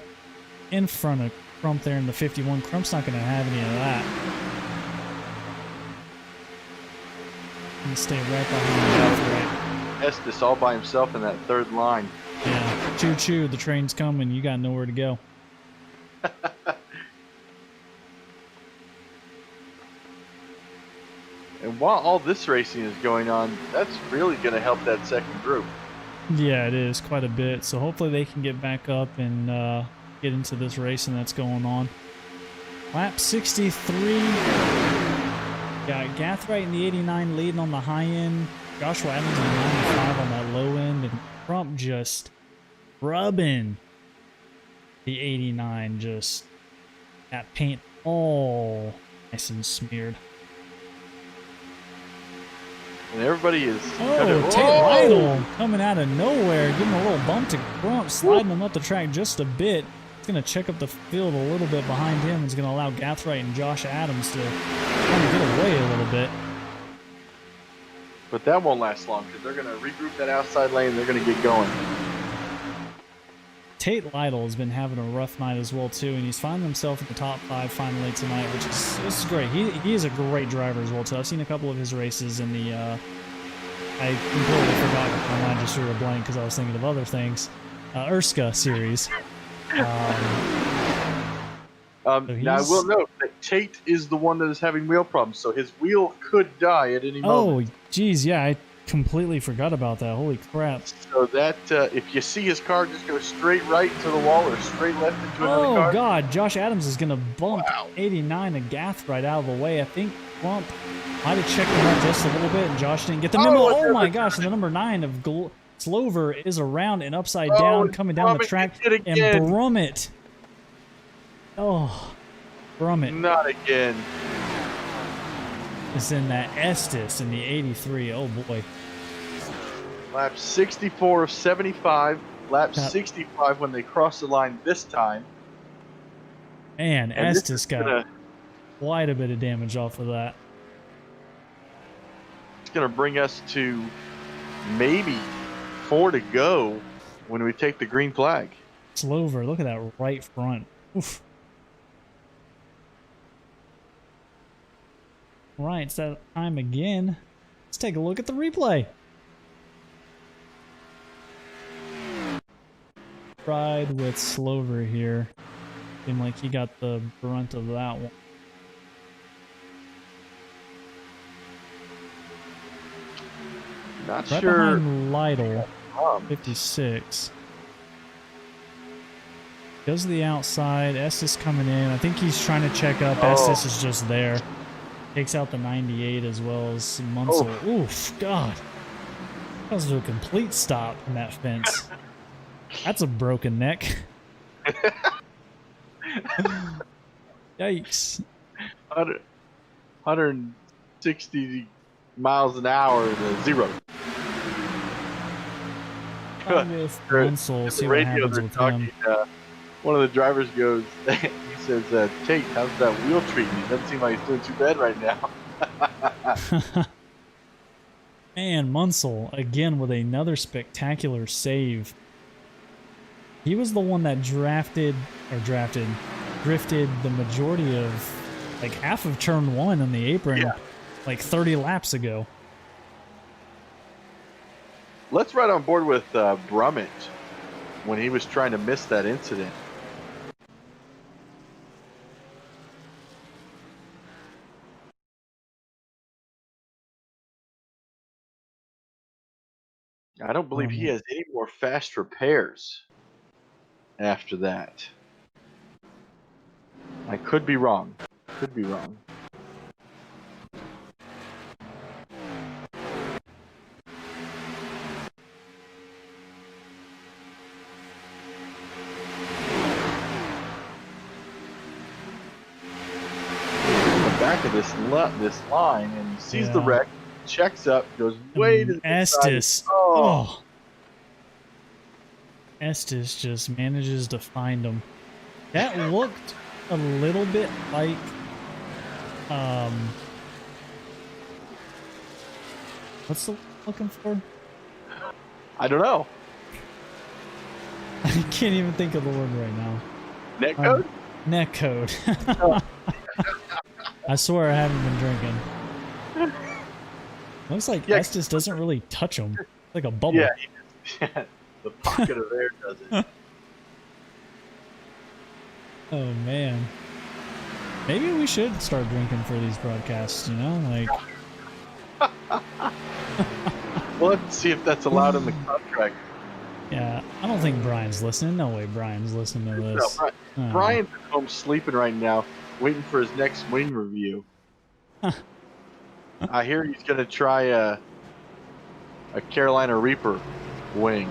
in front of Crump there in the 51. Crump's not gonna have any of that. Gonna stay right behind Gathright. Estes all by himself in that third line. Yeah, choo choo, the train's coming. You got nowhere to go. And while all this racing is going on, that's really going to help that second group. Yeah, it is quite a bit. So hopefully they can get back up and get into this racing that's going on. Lap 63. Got Gathright in the 89 leading on the high end. Joshua Adams in the 95 on that low end. And Crump just rubbing the 89. Just that paint all nice and smeared. And everybody is Tate Lytle coming out of nowhere, giving a little bump to Crump, sliding him up the track just a bit. It's going to check up the field a little bit behind him. It's going to allow Gathright and Josh Adams to kind of get away a little bit. But that won't last long because they're going to regroup that outside lane and they're going to get going. Tate Lytle has been having a rough night as well too, and he's finding himself in the top 5 finally tonight, which is this is great. He is a great driver as well too. I've seen a couple of his races in the I completely forgot, my mind just drew a blank because I was thinking of other things. Erska series. Now I will note that Tate is the one that is having wheel problems, so his wheel could die at any moment. Oh, geez, yeah, I completely forgot about that. Holy crap! So that if you see his car, just go straight right into the wall or straight left into another car. Oh God, Josh Adams is gonna bump 89 and Gathright out of the way. I think Crump might have checked him out just a little bit, and Josh didn't get the memo. Oh my gosh! And the number 9 of Slover is around and upside down, coming down the track, and Brummett. Oh, Brummett. Not again. Is in that Estes in the 83. Oh boy. Lap 64 of 75. Lap 65 when they cross the line this time. Man, Estes got quite a bit of damage off of that. It's going to bring us to maybe 4 to go when we take the green flag. Slover, look at that right front. Oof. All right, it's that time again. Let's take a look at the replay. Ride with Slover here. Seemed like he got the brunt of that one. Not right sure. Behind Lytle, 56. Goes to the outside. Estes coming in. I think he's trying to check up. Estes is just there. Takes out the 98 as well as Munsell. Oof, God. That was a complete stop in that fence. That's a broken neck. Yikes. 160 miles an hour to 0. With Munsell, see what happens with him. One of the drivers goes, he says, Tate, how's that wheel treating you? Doesn't seem like he's doing too bad right now. Man, Munsell, again with another spectacular save. He was the one that drifted the majority of, like, half of turn 1 on the apron, like 30 laps ago. Let's ride on board with Brummett when he was trying to miss that incident. I don't believe he has any more fast repairs. after that. I could be wrong. Could be wrong. Back of this line, and he sees the wreck, checks up, goes way to the Estes. side. Oh. Estes just manages to find him. That looked a little bit like what's the looking for? I don't know. I can't even think of the word right now. Netcode? Netcode. Oh. I swear I haven't been drinking. Looks like Estes doesn't really touch him. It's like a bubble. Yeah, the pocket of air does it. Oh man. Maybe we should start drinking for these broadcasts, you know? Like We'll have to see if that's allowed in the contract. Yeah, I don't think Brian's listening. No way Brian's listening to this. No, Brian's at home sleeping right now, waiting for his next wing review. I hear he's gonna try a Carolina Reaper wing.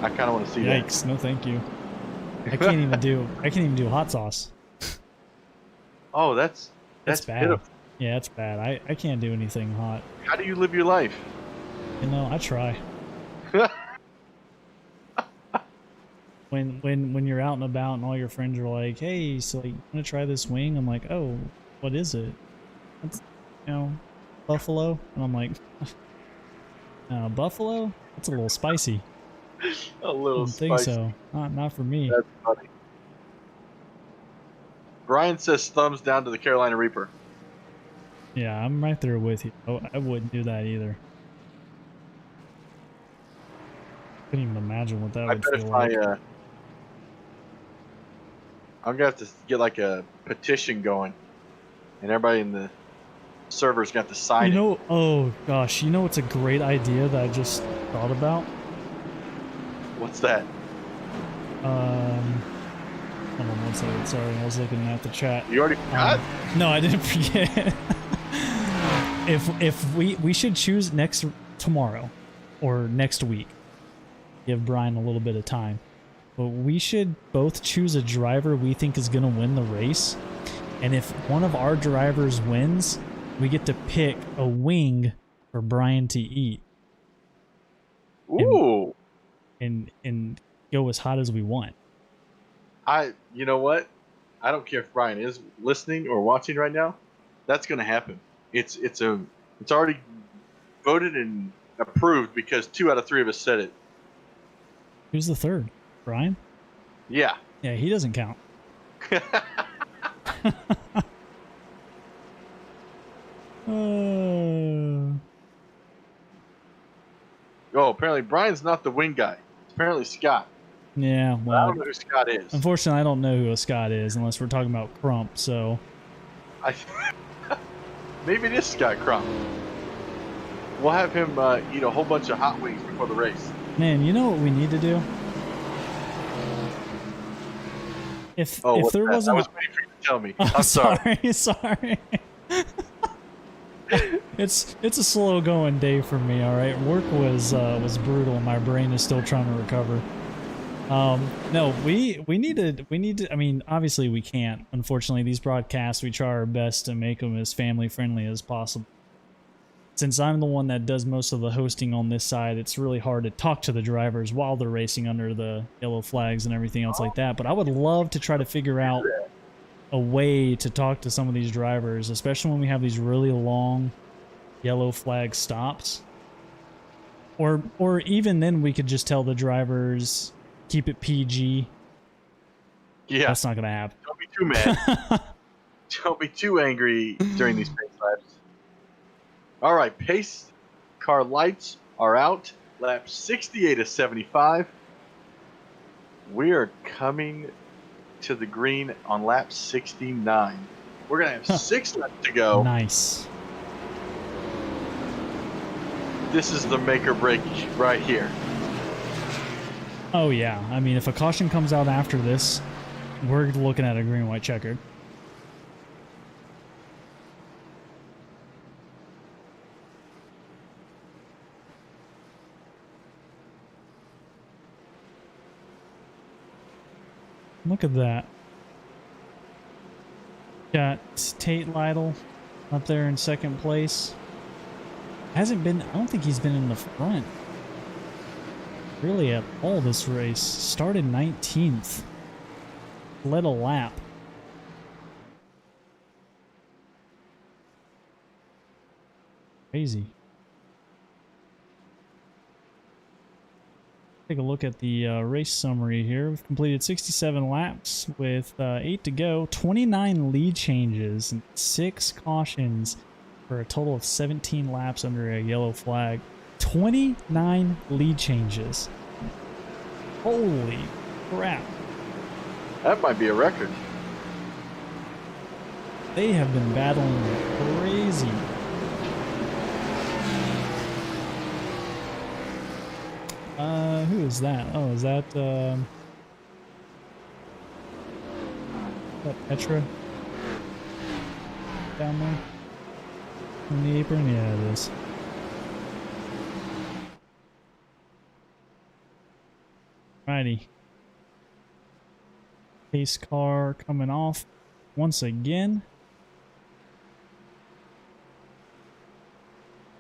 I kind of want to see that. Yikes! No, thank you. I can't even do hot sauce. Oh, that's bad. pitiful. Yeah, it's bad. I can't do anything hot. How do you live your life? You know, I try. When you're out and about and all your friends are like, "Hey, so like, you want to try this wing?" I'm like, "Oh, what is it?" That's, you know, buffalo, and I'm like, buffalo? That's a little spicy. A little spicy. I don't think so. Not for me. That's funny. Brian says thumbs down to the Carolina Reaper. Yeah, I'm right there with you. Oh, I wouldn't do that either. Couldn't even imagine what that would feel like. I'm gonna have to get like a petition going, and everybody in the server's gonna have to sign it. You know, oh gosh, you know what's a great idea that I just thought about? What's that? Hold on one second. Sorry, I was looking at the chat. You already forgot? No, I didn't forget. if we should choose tomorrow or next week. Give Brian a little bit of time. But we should both choose a driver we think is going to win the race. And if one of our drivers wins, we get to pick a wing for Brian to eat. Ooh. And go as hot as we want. You know what? I don't care if Brian is listening or watching right now. That's going to happen. It's already voted and approved because 2 out of 3 of us said it. Who's the third? Brian? Yeah. Yeah, he doesn't count. Oh, apparently Brian's not the wing guy. It's apparently Scott. Yeah, well, I don't know who Scott is. Unfortunately, I don't know who a Scott is unless we're talking about Crump, so... Maybe it is Scott Crump. We'll have him eat a whole bunch of hot wings before the race. Man, you know what we need to do? If there wasn't... I was waiting for you to tell me. I'm sorry. Sorry. It's a slow going day for me, all right? Work was brutal. My brain is still trying to recover. No, we need to, I mean, obviously we can't. Unfortunately, these broadcasts, we try our best to make them as family friendly as possible. Since I'm the one that does most of the hosting on this side, it's really hard to talk to the drivers while they're racing under the yellow flags and everything else like that. But I would love to try to figure out a way to talk to some of these drivers, especially when we have these really long yellow flag stops. Or even then we could just tell the drivers, keep it PG. Yeah. That's not going to happen. Don't be too mad. Don't be too angry during these pace laps. All right, pace car lights are out. Lap 68 of 75. We are coming to the green on lap 69. We're going to have 6 laps to go. Nice. This is the make or break right here. Oh yeah, I mean, if a caution comes out after this, we're looking at a green-white checkered. Look at that. Got Tate Lytle up there in second place. Hasn't been, I don't think he's been in the front really at all this race. Started 19th. Led a lap. Crazy. Take a look at the race summary here. We've completed 67 laps with 8 to go, 29 lead changes, and 6 cautions for a total of 17 laps under a yellow flag. 29 lead changes. Holy crap. That might be a record. They have been battling crazy. Who is that? Oh, is that Petra down there on the apron? Yeah, it is. Righty. Pace car coming off once again.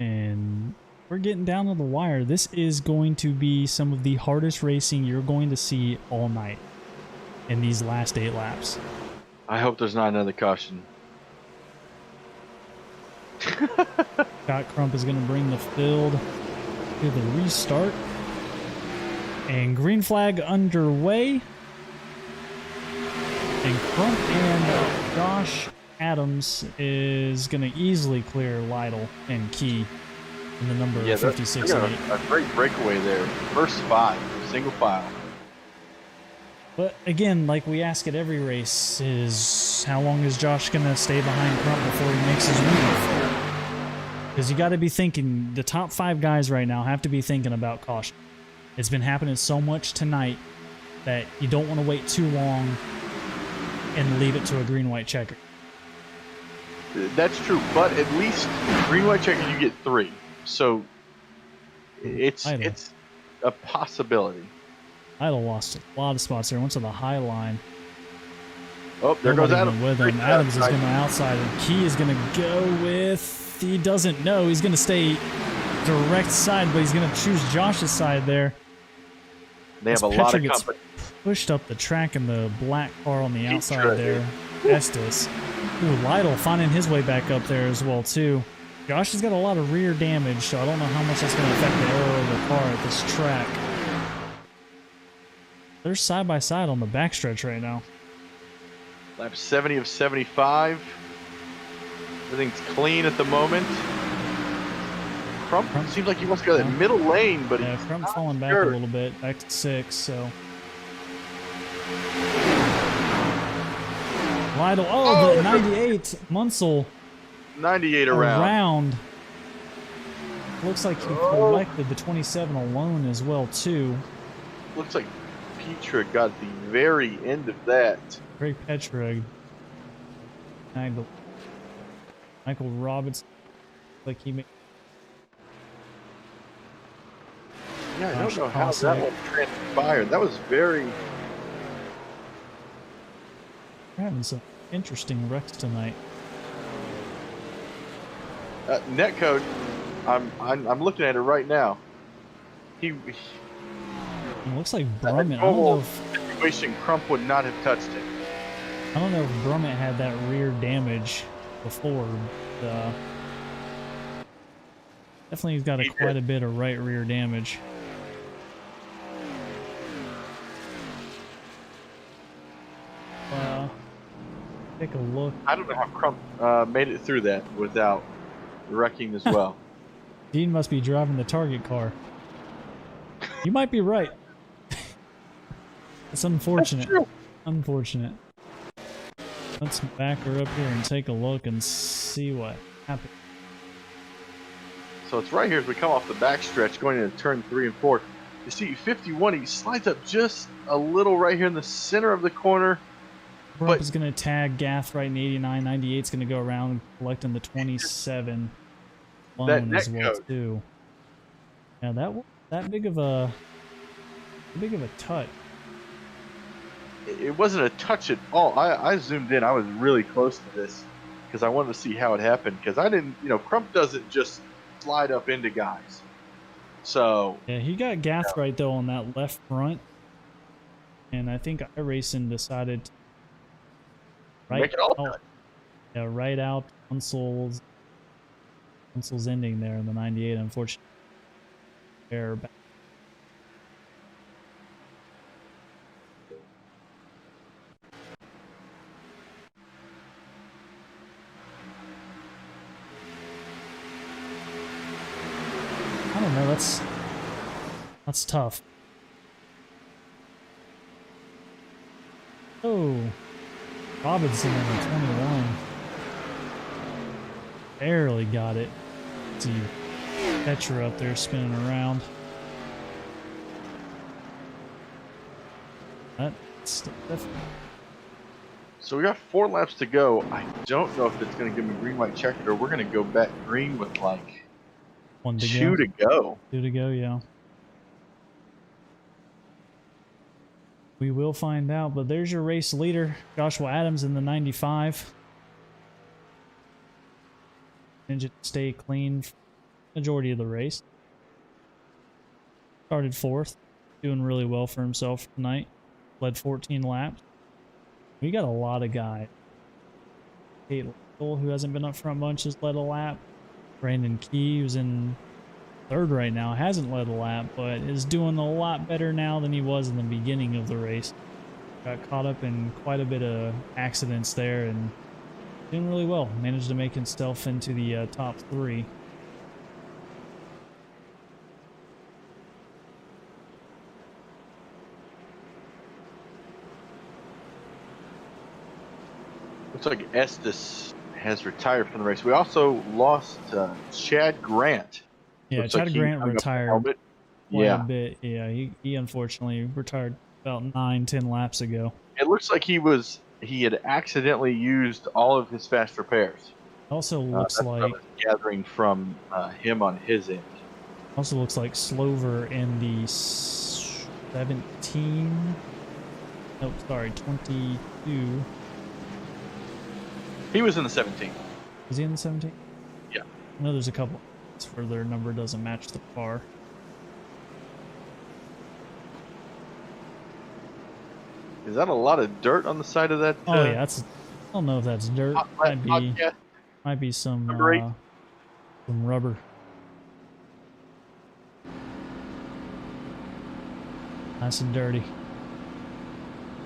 And we're getting down to the wire. This is going to be some of the hardest racing you're going to see all night in these last 8 laps. I hope there's not another caution. Scott Crump is going to bring the field to the restart. And green flag underway. And Crump and Josh Adams is going to easily clear Lytle and Key in the number 56 a great breakaway there. First 5, single file. But again, like we ask at every race, is how long is Josh going to stay behind Crump before he makes his move? Because you got to be thinking, the top 5 guys right now have to be thinking about caution. It's been happening so much tonight that you don't want to wait too long and leave it to a green-white checker. That's true, but at least green-white checker you get 3. So it's a possibility. Idle lost a lot of spots there. Went to the high line. Oh, there goes Adams. With him. Adams is going to outside, and Key is going to go with. He doesn't know. He's going to stay direct side, but he's going to choose Josh's side there. They have a lot of company. Pushed up the track in the black car on the outside there. Estes. Ooh, Lytle finding his way back up there as well too. Josh has got a lot of rear damage, so I don't know how much that's going to affect the aero of the car at this track. They're side by side on the backstretch right now. Lap 70 of 75. Everything's clean at the moment. Crump seems like he wants to go that middle lane, but yeah, Crump falling back a little bit, back to 6. So Lytle, the 98 Munsell. 98 around. Looks like he collected the 27 alone as well too. Looks like Petra got the very end of that. Greg Petra snagged Michael Roberts. Like he made. Yeah, I don't know how that one transpired. That was very. We're having some interesting wrecks tonight. Netcode, I'm looking at it right now. It looks like Brummett. I don't know if situation Crump would not have touched it. I don't know if Brummett had that rear damage before. But, definitely, he's got quite a bit of right rear damage. Take a look. I don't know how Crump made it through that without wrecking as well. Dean must be driving the target car. You might be right. It's unfortunate. That's true. Unfortunate. Let's back her up here and take a look and see what happened. So it's right here as we come off the back stretch going into turn 3 and 4. You see 51, he slides up just a little right here in the center of the corner. Rump is going to tag Gath right in 89. 98 is going to go around collecting the 27 That alone net as well code. too. Yeah, that big of a touch. It wasn't a touch at all. I zoomed in. I was really close to this because I wanted to see how it happened. Because I didn't, Crump doesn't just slide up into guys. So Yeah, he got Gath right though on that left front, and I think iRacing decided to make it all out, yeah, right out Unsel's ending there in the 98. Unfortunately, error back. I don't know. That's tough. Oh, Robinson in the 21. Barely got it. See, catcher up there spinning around. That's definitely. So we got 4 laps to go. I don't know if it's going to give me green, white, checkered, or we're going to go back green with like 2 to go. 2 to go, yeah. We will find out, but there's your race leader, Joshua Adams in the 95. Managed to stay clean for the majority of the race. Started 4th, doing really well for himself tonight. Led 14 laps. We got a lot of guys. Kate Little, who hasn't been up front much, has led a lap. Brandon Key, who's in 3rd right now, hasn't led a lap, but is doing a lot better now than he was in the beginning of the race. Got caught up in quite a bit of accidents there and doing really well. Managed to make himself into the top 3. Looks like Estes has retired from the race. We also lost Chad Grant. Yeah, Looks Chad like Grant retired quite a bit. Yeah, he unfortunately retired about 9-10 laps ago. It looks like he had accidentally used all of his fast repairs. Also looks that's what I like was gathering from him on his end. Also looks like Slover in the 17. Nope, sorry, 22. He was in the 17. Was he in the 17? Yeah. I know there's a couple where their number doesn't match the car. Is that a lot of dirt on the side of that? Oh yeah, that's. I don't know if that's dirt. Might be some rubber. Nice and dirty.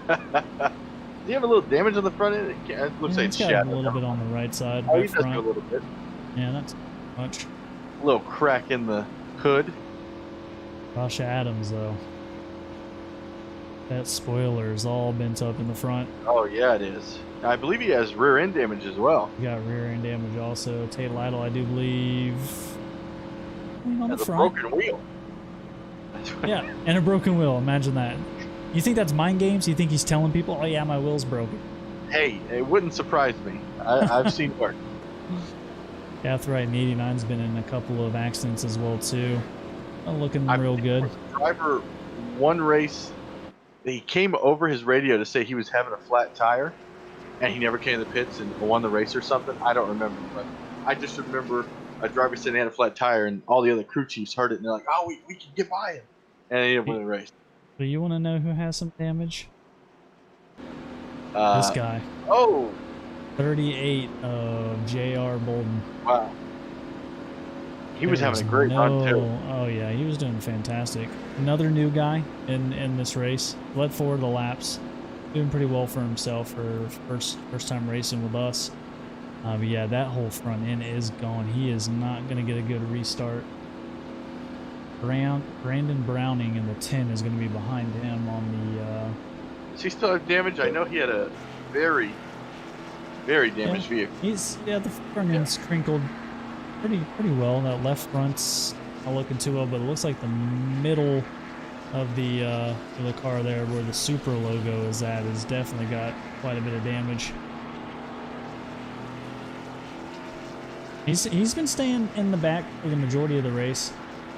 Does he have a little damage on the front end? It looks like it's got a little bit on the right side. Oh, right he does front. a little bit. Yeah, not too much. A little crack in the hood. Josh Adams, though. That spoiler is all bent up in the front. Oh, yeah, it is. I believe he has rear end damage as well. He got rear end damage also. Tate Lytle, I do believe. On the front. A broken wheel. Yeah, and a broken wheel. Imagine that. You think that's mind games? You think he's telling people, oh, yeah, my wheel's broken? Hey, it wouldn't surprise me. I've seen work. Gathright in 89's been in a couple of accidents as well, too. Looking real good. Driver, one race, he came over his radio to say he was having a flat tire, and he never came to the pits and won the race or something. I don't remember, but I just remember a driver saying he had a flat tire, and all the other crew chiefs heard it, and they're like, oh, we can get by him. And he didn't win the race. Do you want to know who has some damage? This guy. Oh! 38 of J.R. Bolden. Wow. He was having a great run, too. Oh, yeah, he was doing fantastic. Another new guy in this race. Led 4 of the laps. Doing pretty well for himself for first time racing with us. But yeah, that whole front end is gone. He is not going to get a good restart. Brandon Browning in the 10 is going to be behind him on the... Does he still have damage? I know he had a very, very damaged vehicle. The front end's crinkled pretty well. That left front's not looking too well, but it looks like the middle of the car there where the Super logo is at has definitely got quite a bit of damage. He's been staying in the back for the majority of the race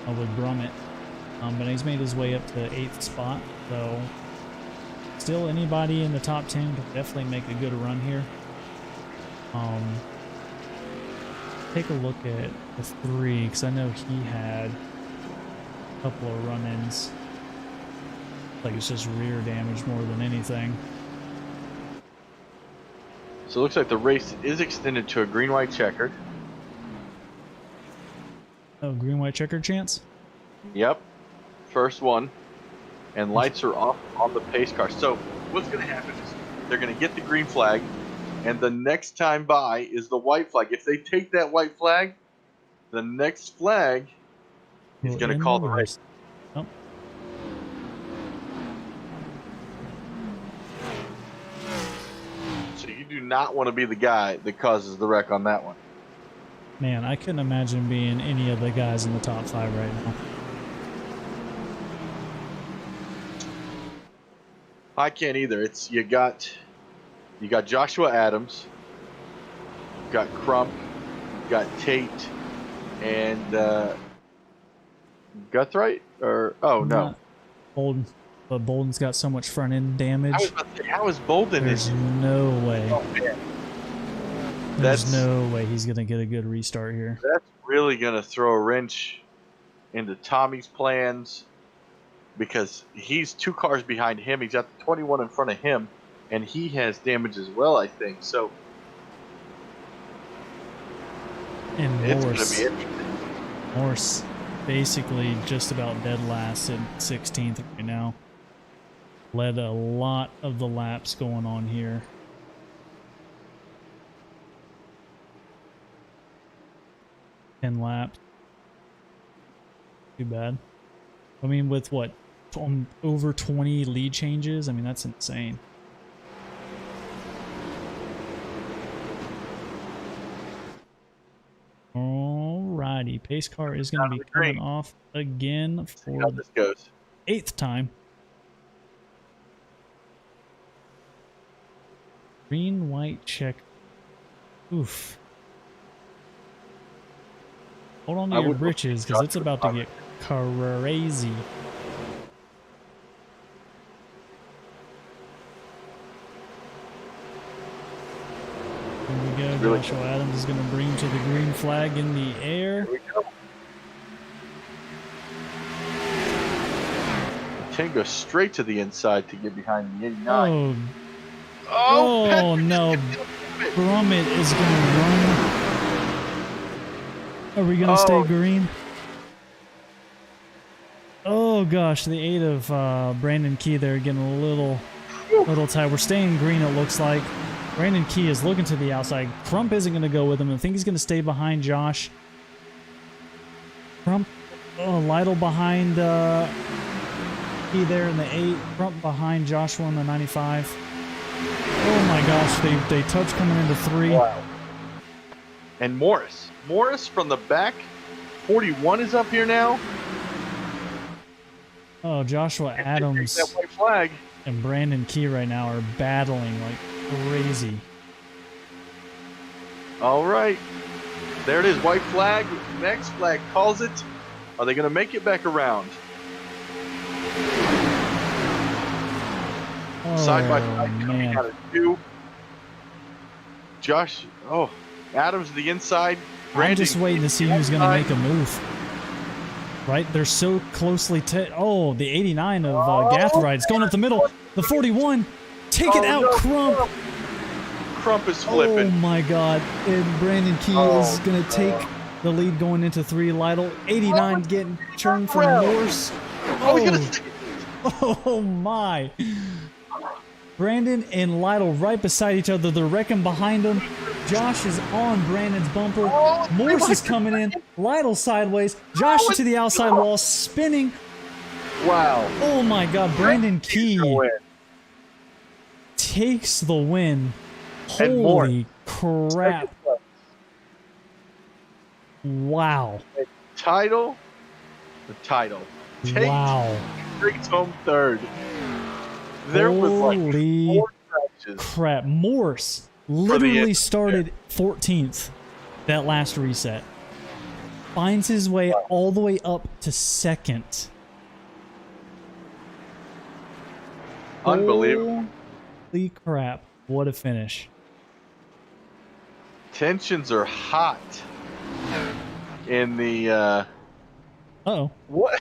with Brummett, but he's made his way up to 8th spot, so still anybody in the top 10 could definitely make a good run here. Take a look at the 3, because I know he had a couple of run-ins. Like it's just rear damage more than anything. So it looks like the race is extended to a green-white checkered. Oh, green-white checkered chance? Yep. First one. And lights are off on the pace car. So what's going to happen is they're going to get the green flag, and the next time by is the white flag. If they take that white flag, the next flag is going to call the race. Oh. So you do not want to be the guy that causes the wreck on that one. Man, I couldn't imagine being any of the guys in the top 5 right now. I can't either. It's you got Joshua Adams, you got Crump, you got Tate, and Guthright, or no, Bolden. But Bolden's got so much front end damage. I was about to say, how is Bolden? There's no way. Oh man. There's no way he's gonna get a good restart here. That's really gonna throw a wrench into Tommy's plans, because he's 2 cars behind him. He's got the 21 in front of him, and he has damage as well, I think. So And it's going to be interesting. Morse basically just about dead last in 16th right now. Led a lot of the laps going on here. Ten laps. Too bad. I mean, with what? Over 20 lead changes? I mean, that's insane. Alrighty. Pace car is going to be coming off again for how this goes. 8th time. Green, white, check. Oof. Hold on to your britches, because it's about to get crazy. Here we go. Joshua Adams is going to bring to the green flag in the air. Here we go. 10 goes straight to the inside to get behind the 89. Oh no. Brummett is going to run. Are we going to stay green? Oh gosh, the 8 of Brandon Key there getting a little tight. We're staying green, it looks like. Brandon Key is looking to the outside. Crump isn't going to go with him. I think he's going to stay behind Josh. Crump, Lytle behind Key there in the 8. Crump behind Joshua in the 95. Oh my gosh, they touch coming into 3. Wow. And Morris from the back, 41 is up here now. Oh, Joshua Adams that white flag. And Brandon Key right now are battling like crazy. All right. There it is, white flag. Next flag calls it. Are they going to make it back around? Oh, side by side coming man. out of 2. Josh, Adams to the inside. I'm just waiting to see who's going to make a move. Right? They're so closely... the 89 of Gathright. It's going up the middle. The 41. Take it out, Crump. Crump is flipping. Oh, my God. And Brandon Key is going to take the lead going into 3. Lytle, 89 getting turned from Morse. Oh, my. Brandon and Lytle right beside each other. They're wrecking behind them. Josh is on Brandon's bumper. Morse is coming in. Lytle sideways. Josh to the outside wall, spinning. Wow. Oh my God. Brandon Key takes the win. Holy crap. Wow. The title. Wow. brings home third. There was like Holy 4 crashes crap. Morse for the end literally of started 14th that last reset. Finds his way all the way up to second. Unbelievable. Holy crap. What a finish. Tensions are hot in the Uh-oh. what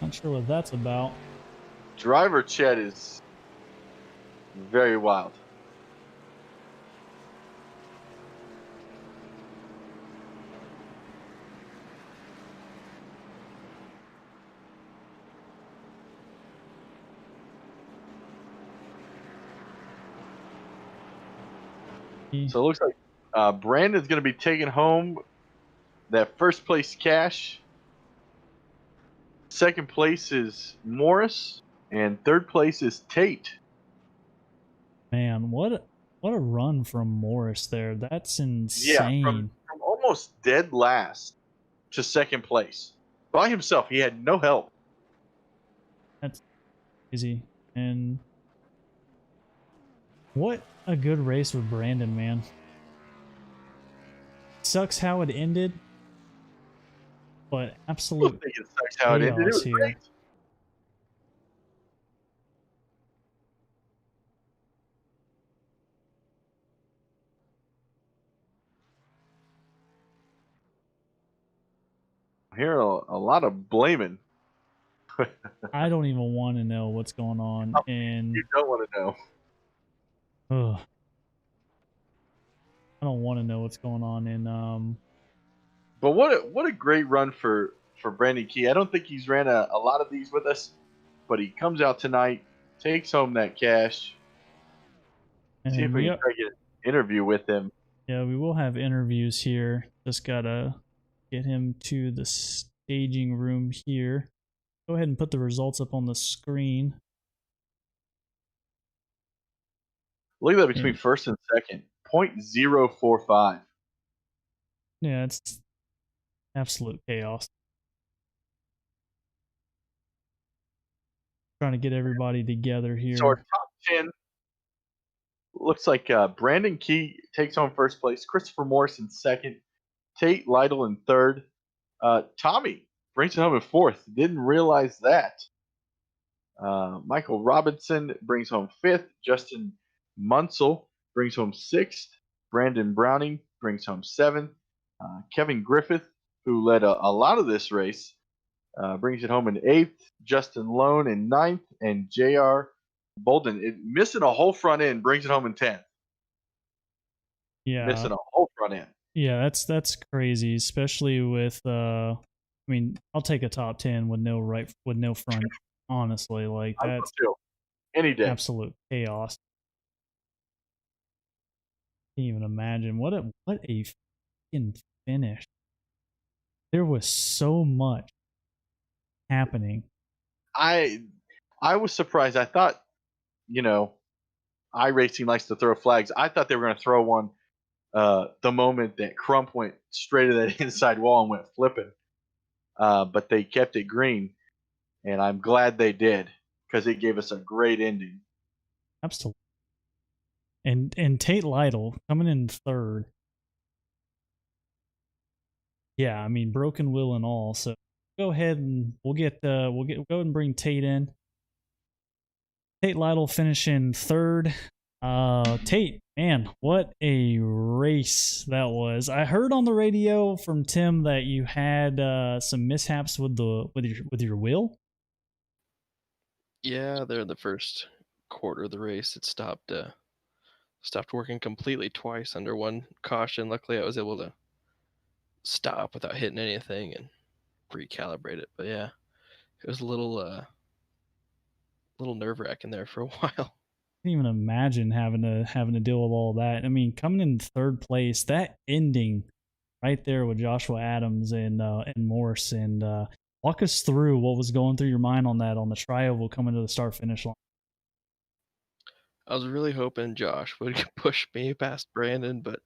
Not sure what that's about. driver chat is very wild. So it looks like Brandon's going to be taking home that first place cash. Second place is Morris, and third place is Tate. Man, what a run from Morris there. That's Yeah, insane. from almost dead last to second place by himself. He had no help. That's crazy. And what a good race with Brandon, man. Sucks how it ended, but I absolute think it sucks how it ended. It chaos was here. great. I hear a lot of blaming. I don't even want to know what's going on in. You don't want to know. Ugh. I don't want to know what's going on in. But what a great run for Brandon Key. I don't think he's ran a lot of these with us, but he comes out tonight, takes home that cash. See if And we can yep, try to get an interview with him. yeah, we will have interviews here. Just gotta get him to the staging room here. Go ahead and put the results up on the screen. Look at that between first and second. 0.045. Yeah, it's absolute chaos. Trying to get everybody together here. So our top 10 looks like Brandon Key takes home first place, Christopher Morrison second, Tate Lytle in third, Tommy brings it home in fourth. Didn't realize that. Michael Robinson brings home fifth. Justin Munsell brings home sixth. Brandon Browning brings home seventh. Kevin Griffith, who led a lot of this race, brings it home in eighth. Justin Lone in ninth. And J.R. Bolden, missing a whole front end, brings it home in 10th. Yeah, Missing a whole front end. yeah, that's crazy, especially with. I mean, I'll take a top 10 with no front. Honestly, like I will that's too. Any day. absolute chaos. Can't even imagine what a fucking finish. There was so much happening. I was surprised. I thought, iRacing likes to throw flags. I thought they were going to throw one the moment that Crump went straight to that inside wall and went flipping. But they kept it green, and I'm glad they did because it gave us a great ending. Absolutely. And Tate Lytle coming in third. Yeah, I mean broken will and all. So go ahead and we'll go ahead and bring Tate in. Tate Lytle finishing third. Tate, man, what a race that was. I heard on the radio from Tim that you had some mishaps with your wheel. Yeah, there in the first quarter of the race, it stopped working completely twice under one caution. Luckily, I was able to stop without hitting anything and recalibrate it. But yeah, it was a little nerve wracking there for a while. I can't even imagine having to deal with all that. I mean, coming in third place, that ending right there with Joshua Adams and Morse, and walk us through what was going through your mind on that on the trioval coming to the start finish line. I was really hoping Josh would push me past Brandon, but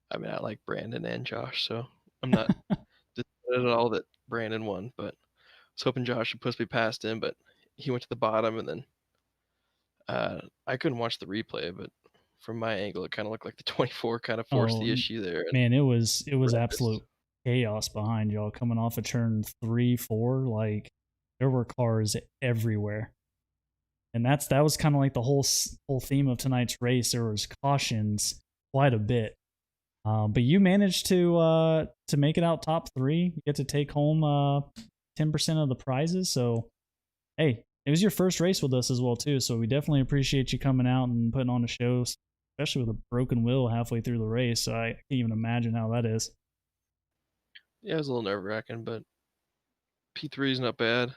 I mean, I like Brandon and Josh, so I'm not disappointed at all that Brandon won. But was hoping Josh would push me past him, but he went to the bottom, and then I couldn't watch the replay, but from my angle, it kind of looked like the 24 kind of forced the issue there. And Man, it was breakfast. absolute chaos behind y'all coming off of turn 3, 4. Like there were cars everywhere, and that was kind of like the whole theme of tonight's race. There was cautions quite a bit, but you managed to make it out top 3. You get to take home 10% of the prizes. So hey, it was your first race with us as well too. So we definitely appreciate you coming out and putting on a show, especially with a broken wheel halfway through the race. So I can't even imagine how that is. Yeah, it was a little nerve-wracking, but P3 is not bad.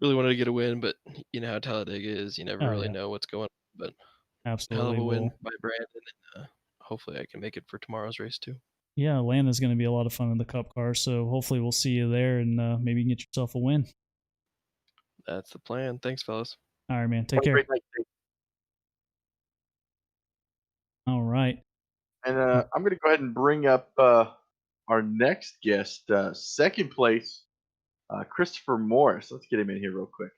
Really wanted to get a win, but you know how Talladega is. You never really know what's going on. But absolutely, hell of a win by Brandon, and hopefully I can make it for tomorrow's race too. Yeah, Atlanta's going to be a lot of fun in the Cup car, so hopefully we'll see you there, and maybe you can get yourself a win. That's the plan. Thanks, fellas. All right, man. Take care. All right. And I'm going to go ahead and bring up our next guest, second place, Christopher Morris. Let's get him in here real quick.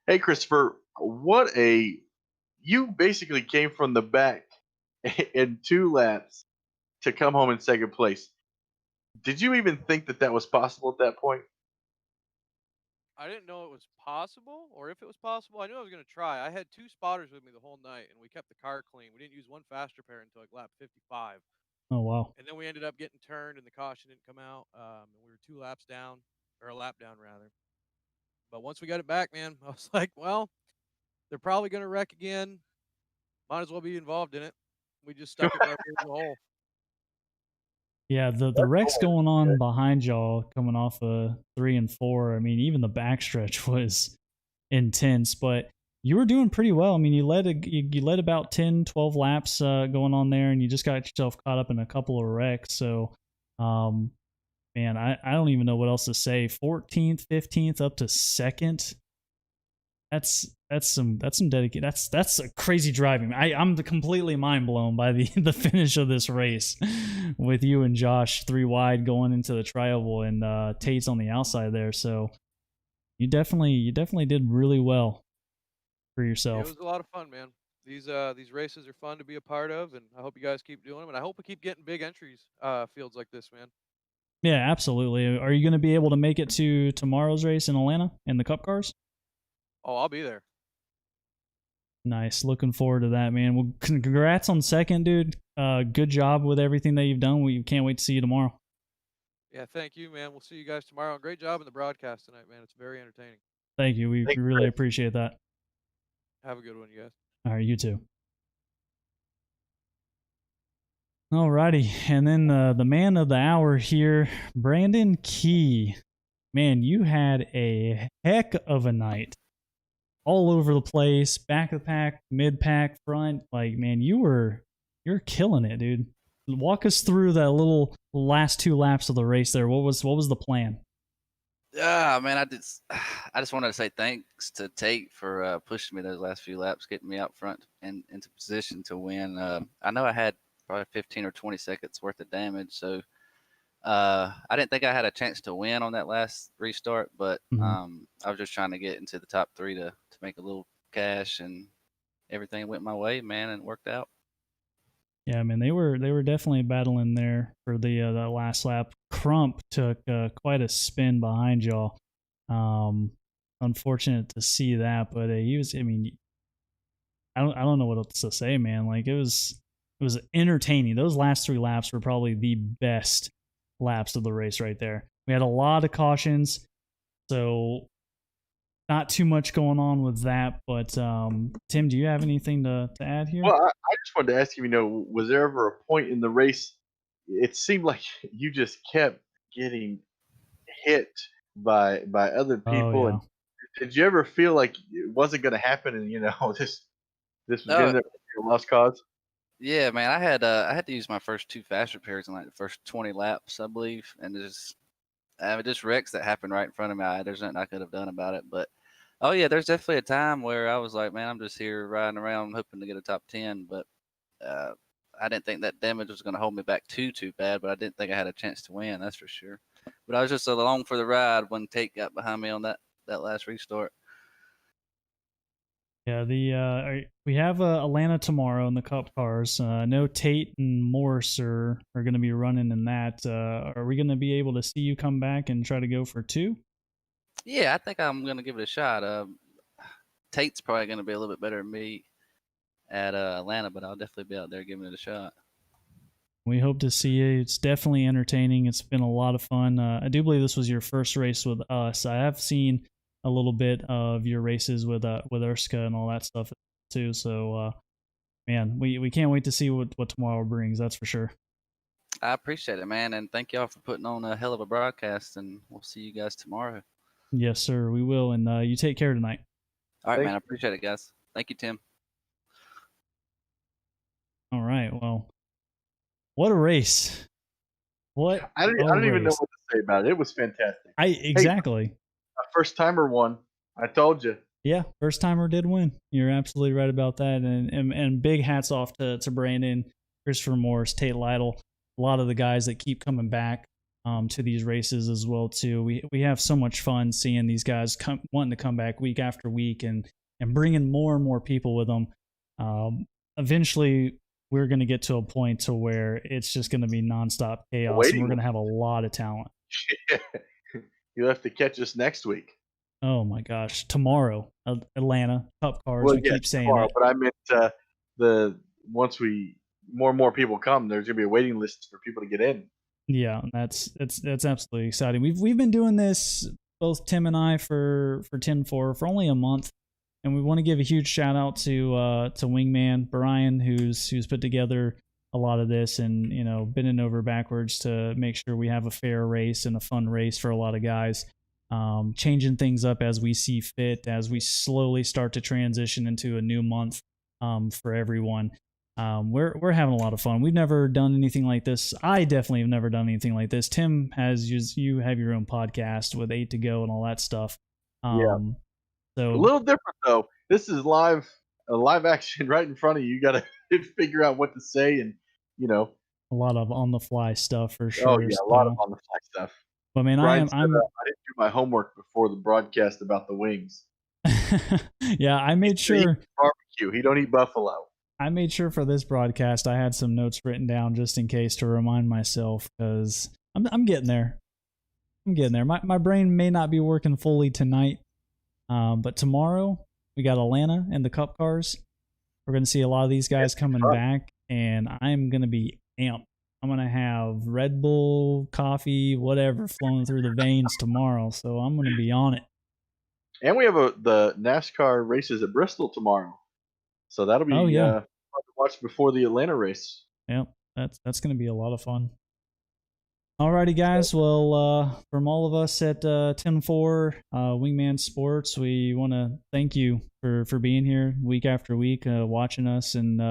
Hey, Christopher, you basically came from the back in 2 laps to come home in second place. Did you even think that was possible at that point? I didn't know it was possible, or if it was possible. I knew I was going to try. I had 2 spotters with me the whole night, and we kept the car clean. We didn't use one fast repair until like lap 55. Oh, wow. And then we ended up getting turned, and the caution didn't come out. And we were 2 laps down, or a lap down, rather. But once we got it back, man, I was like, well, they're probably going to wreck again. Might as well be involved in it. We just stuck it right in the hole. Yeah, the wrecks going on behind y'all coming off of 3 and 4. I mean, even the backstretch was intense, but you were doing pretty well. I mean, you led about 10, 12 laps going on there, and you just got yourself caught up in a couple of wrecks. So, man, I don't even know what else to say. 14th, 15th, up to 2nd. That's some dedication. That's a crazy driving. I'm completely mind blown by the finish of this race with you and Josh 3 wide going into the tri-oval, and Tate's on the outside there. So you definitely did really well for yourself. It was a lot of fun, man. These races are fun to be a part of, and I hope you guys keep doing them. And I hope we keep getting big entries fields like this, man. Yeah, absolutely. Are you going to be able to make it to tomorrow's race in Atlanta in the Cup cars? Oh, I'll be there. Nice. Looking forward to that, man. Well, congrats on second, dude. Good job with everything that you've done. We can't wait to see you tomorrow. Yeah, thank you, man. We'll see you guys tomorrow. And great job in the broadcast tonight, man. It's very entertaining. Thank you. We really appreciate that. Have a good one, you guys. All right, you too. Alrighty, and then the man of the hour here, Brandon Key. Man, you had a heck of a night. All over the place, back of the pack, mid pack, front. Like, man, you're killing it, dude. Walk us through that little last 2 laps of the race there. What was the plan? Yeah, man, I just wanted to say thanks to Tate for pushing me those last few laps, getting me out front and into position to win. I know I had probably 15 or 20 seconds worth of damage, so I didn't think I had a chance to win on that last restart, but I was just trying to get into the top 3 to make a little cash, and everything went my way, man, and it worked out. Yeah, I mean, they were definitely battling there for the that last lap. Crump took quite a spin behind y'all. Unfortunate to see that, but he was. I mean, I don't know what else to say, man. Like it was entertaining. Those last 3 laps were probably the best laps of the race right there. We had a lot of cautions, so not too much going on with that. But Tim, do you have anything to add here? Well, I just wanted to ask you, was there ever a point in the race it seemed like you just kept getting hit by other people? Oh, yeah. And did you ever feel like it wasn't going to happen and this was going to be a lost cause? Yeah, man, I had to use my first 2 fast repairs in like the first 20 laps, I believe, and just wrecks that happened right in front of me. There's nothing I could have done about it, but oh yeah, there's definitely a time where I was like, man, I'm just here riding around hoping to get a top 10, but I didn't think that damage was going to hold me back too bad, but I didn't think I had a chance to win, that's for sure. But I was just along for the ride when Tate got behind me on that last restart. Yeah, we have Atlanta tomorrow in the Cup cars. I know Tate and Morse are going to be running in that. Are we going to be able to see you come back and try to go for 2? Yeah, I think I'm gonna give it a shot. Tate's probably gonna be a little bit better than me at Atlanta, but I'll definitely be out there giving it a shot. We hope to see you. It's definitely entertaining. It's been a lot of fun. I do believe this was your first race with us. I have seen a little bit of your races with Urska and all that stuff too. So, man, we can't wait to see what tomorrow brings. That's for sure. I appreciate it, man, and thank y'all for putting on a hell of a broadcast. And we'll see you guys tomorrow. Yes, sir. We will. And you take care tonight. All right, man. I appreciate it, guys. Thank you, Tim. All right. Well, what a race! What I don't even know what to say about it. It was fantastic. Exactly. Hey, a first timer won. I told you. Yeah, first timer did win. You're absolutely right about that. And big hats off to Brandon, Christopher Morse, Tate Lytle, a lot of the guys that keep coming back to these races as well too. We have so much fun seeing these guys wanting to come back week after week and bringing more and more people with them. Eventually, we're going to get to a point to where it's just going to be nonstop chaos, and we're going to have a lot of talent. You'll have to catch us next week. Oh my gosh! Tomorrow, Atlanta Cup cars. Well, we keep saying tomorrow, it, but I meant once more and more people come, there's gonna be a waiting list for people to get in. Yeah, that's absolutely exciting. We've been doing this, both Tim and I, for 10-4 for only a month, and we want to give a huge shout out to Wingman Brian, who's put together a lot of this and bending over backwards to make sure we have a fair race and a fun race for a lot of guys. Changing things up as we see fit, as we slowly start to transition into a new month for everyone. We're having a lot of fun. We've never done anything like this. I definitely have never done anything like this. Tim you have your own podcast with 8 to Go and all that stuff. Yeah. So a little different though. This is live action right in front of you. You got to figure out what to say and a lot of on the fly stuff for sure. Oh yeah, a lot of on the fly stuff. But man, I didn't do my homework before the broadcast about the wings. Yeah, I made sure barbecue. He don't eat buffalo. I made sure for this broadcast I had some notes written down just in case to remind myself, because I'm getting there. I'm getting there. My brain may not be working fully tonight, but tomorrow we got Atlanta and the Cup cars. We're going to see a lot of these guys coming back, and I'm going to be amped. I'm going to have Red Bull, coffee, whatever flowing through the veins tomorrow, so I'm going to be on it. And we have the NASCAR races at Bristol tomorrow. So that'll be fun to watch before the Atlanta race. Yep, that's going to be a lot of fun. Alrighty, guys. Well, from all of us at 10-4 Wingman Sports, we want to thank you for being here week after week, watching us, and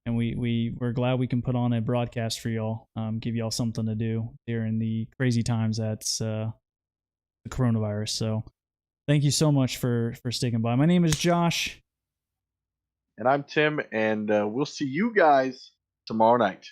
we're glad we can put on a broadcast for y'all, give y'all something to do during the crazy times that's the coronavirus. So thank you so much for sticking by. My name is Josh. And I'm Tim, and we'll see you guys tomorrow night.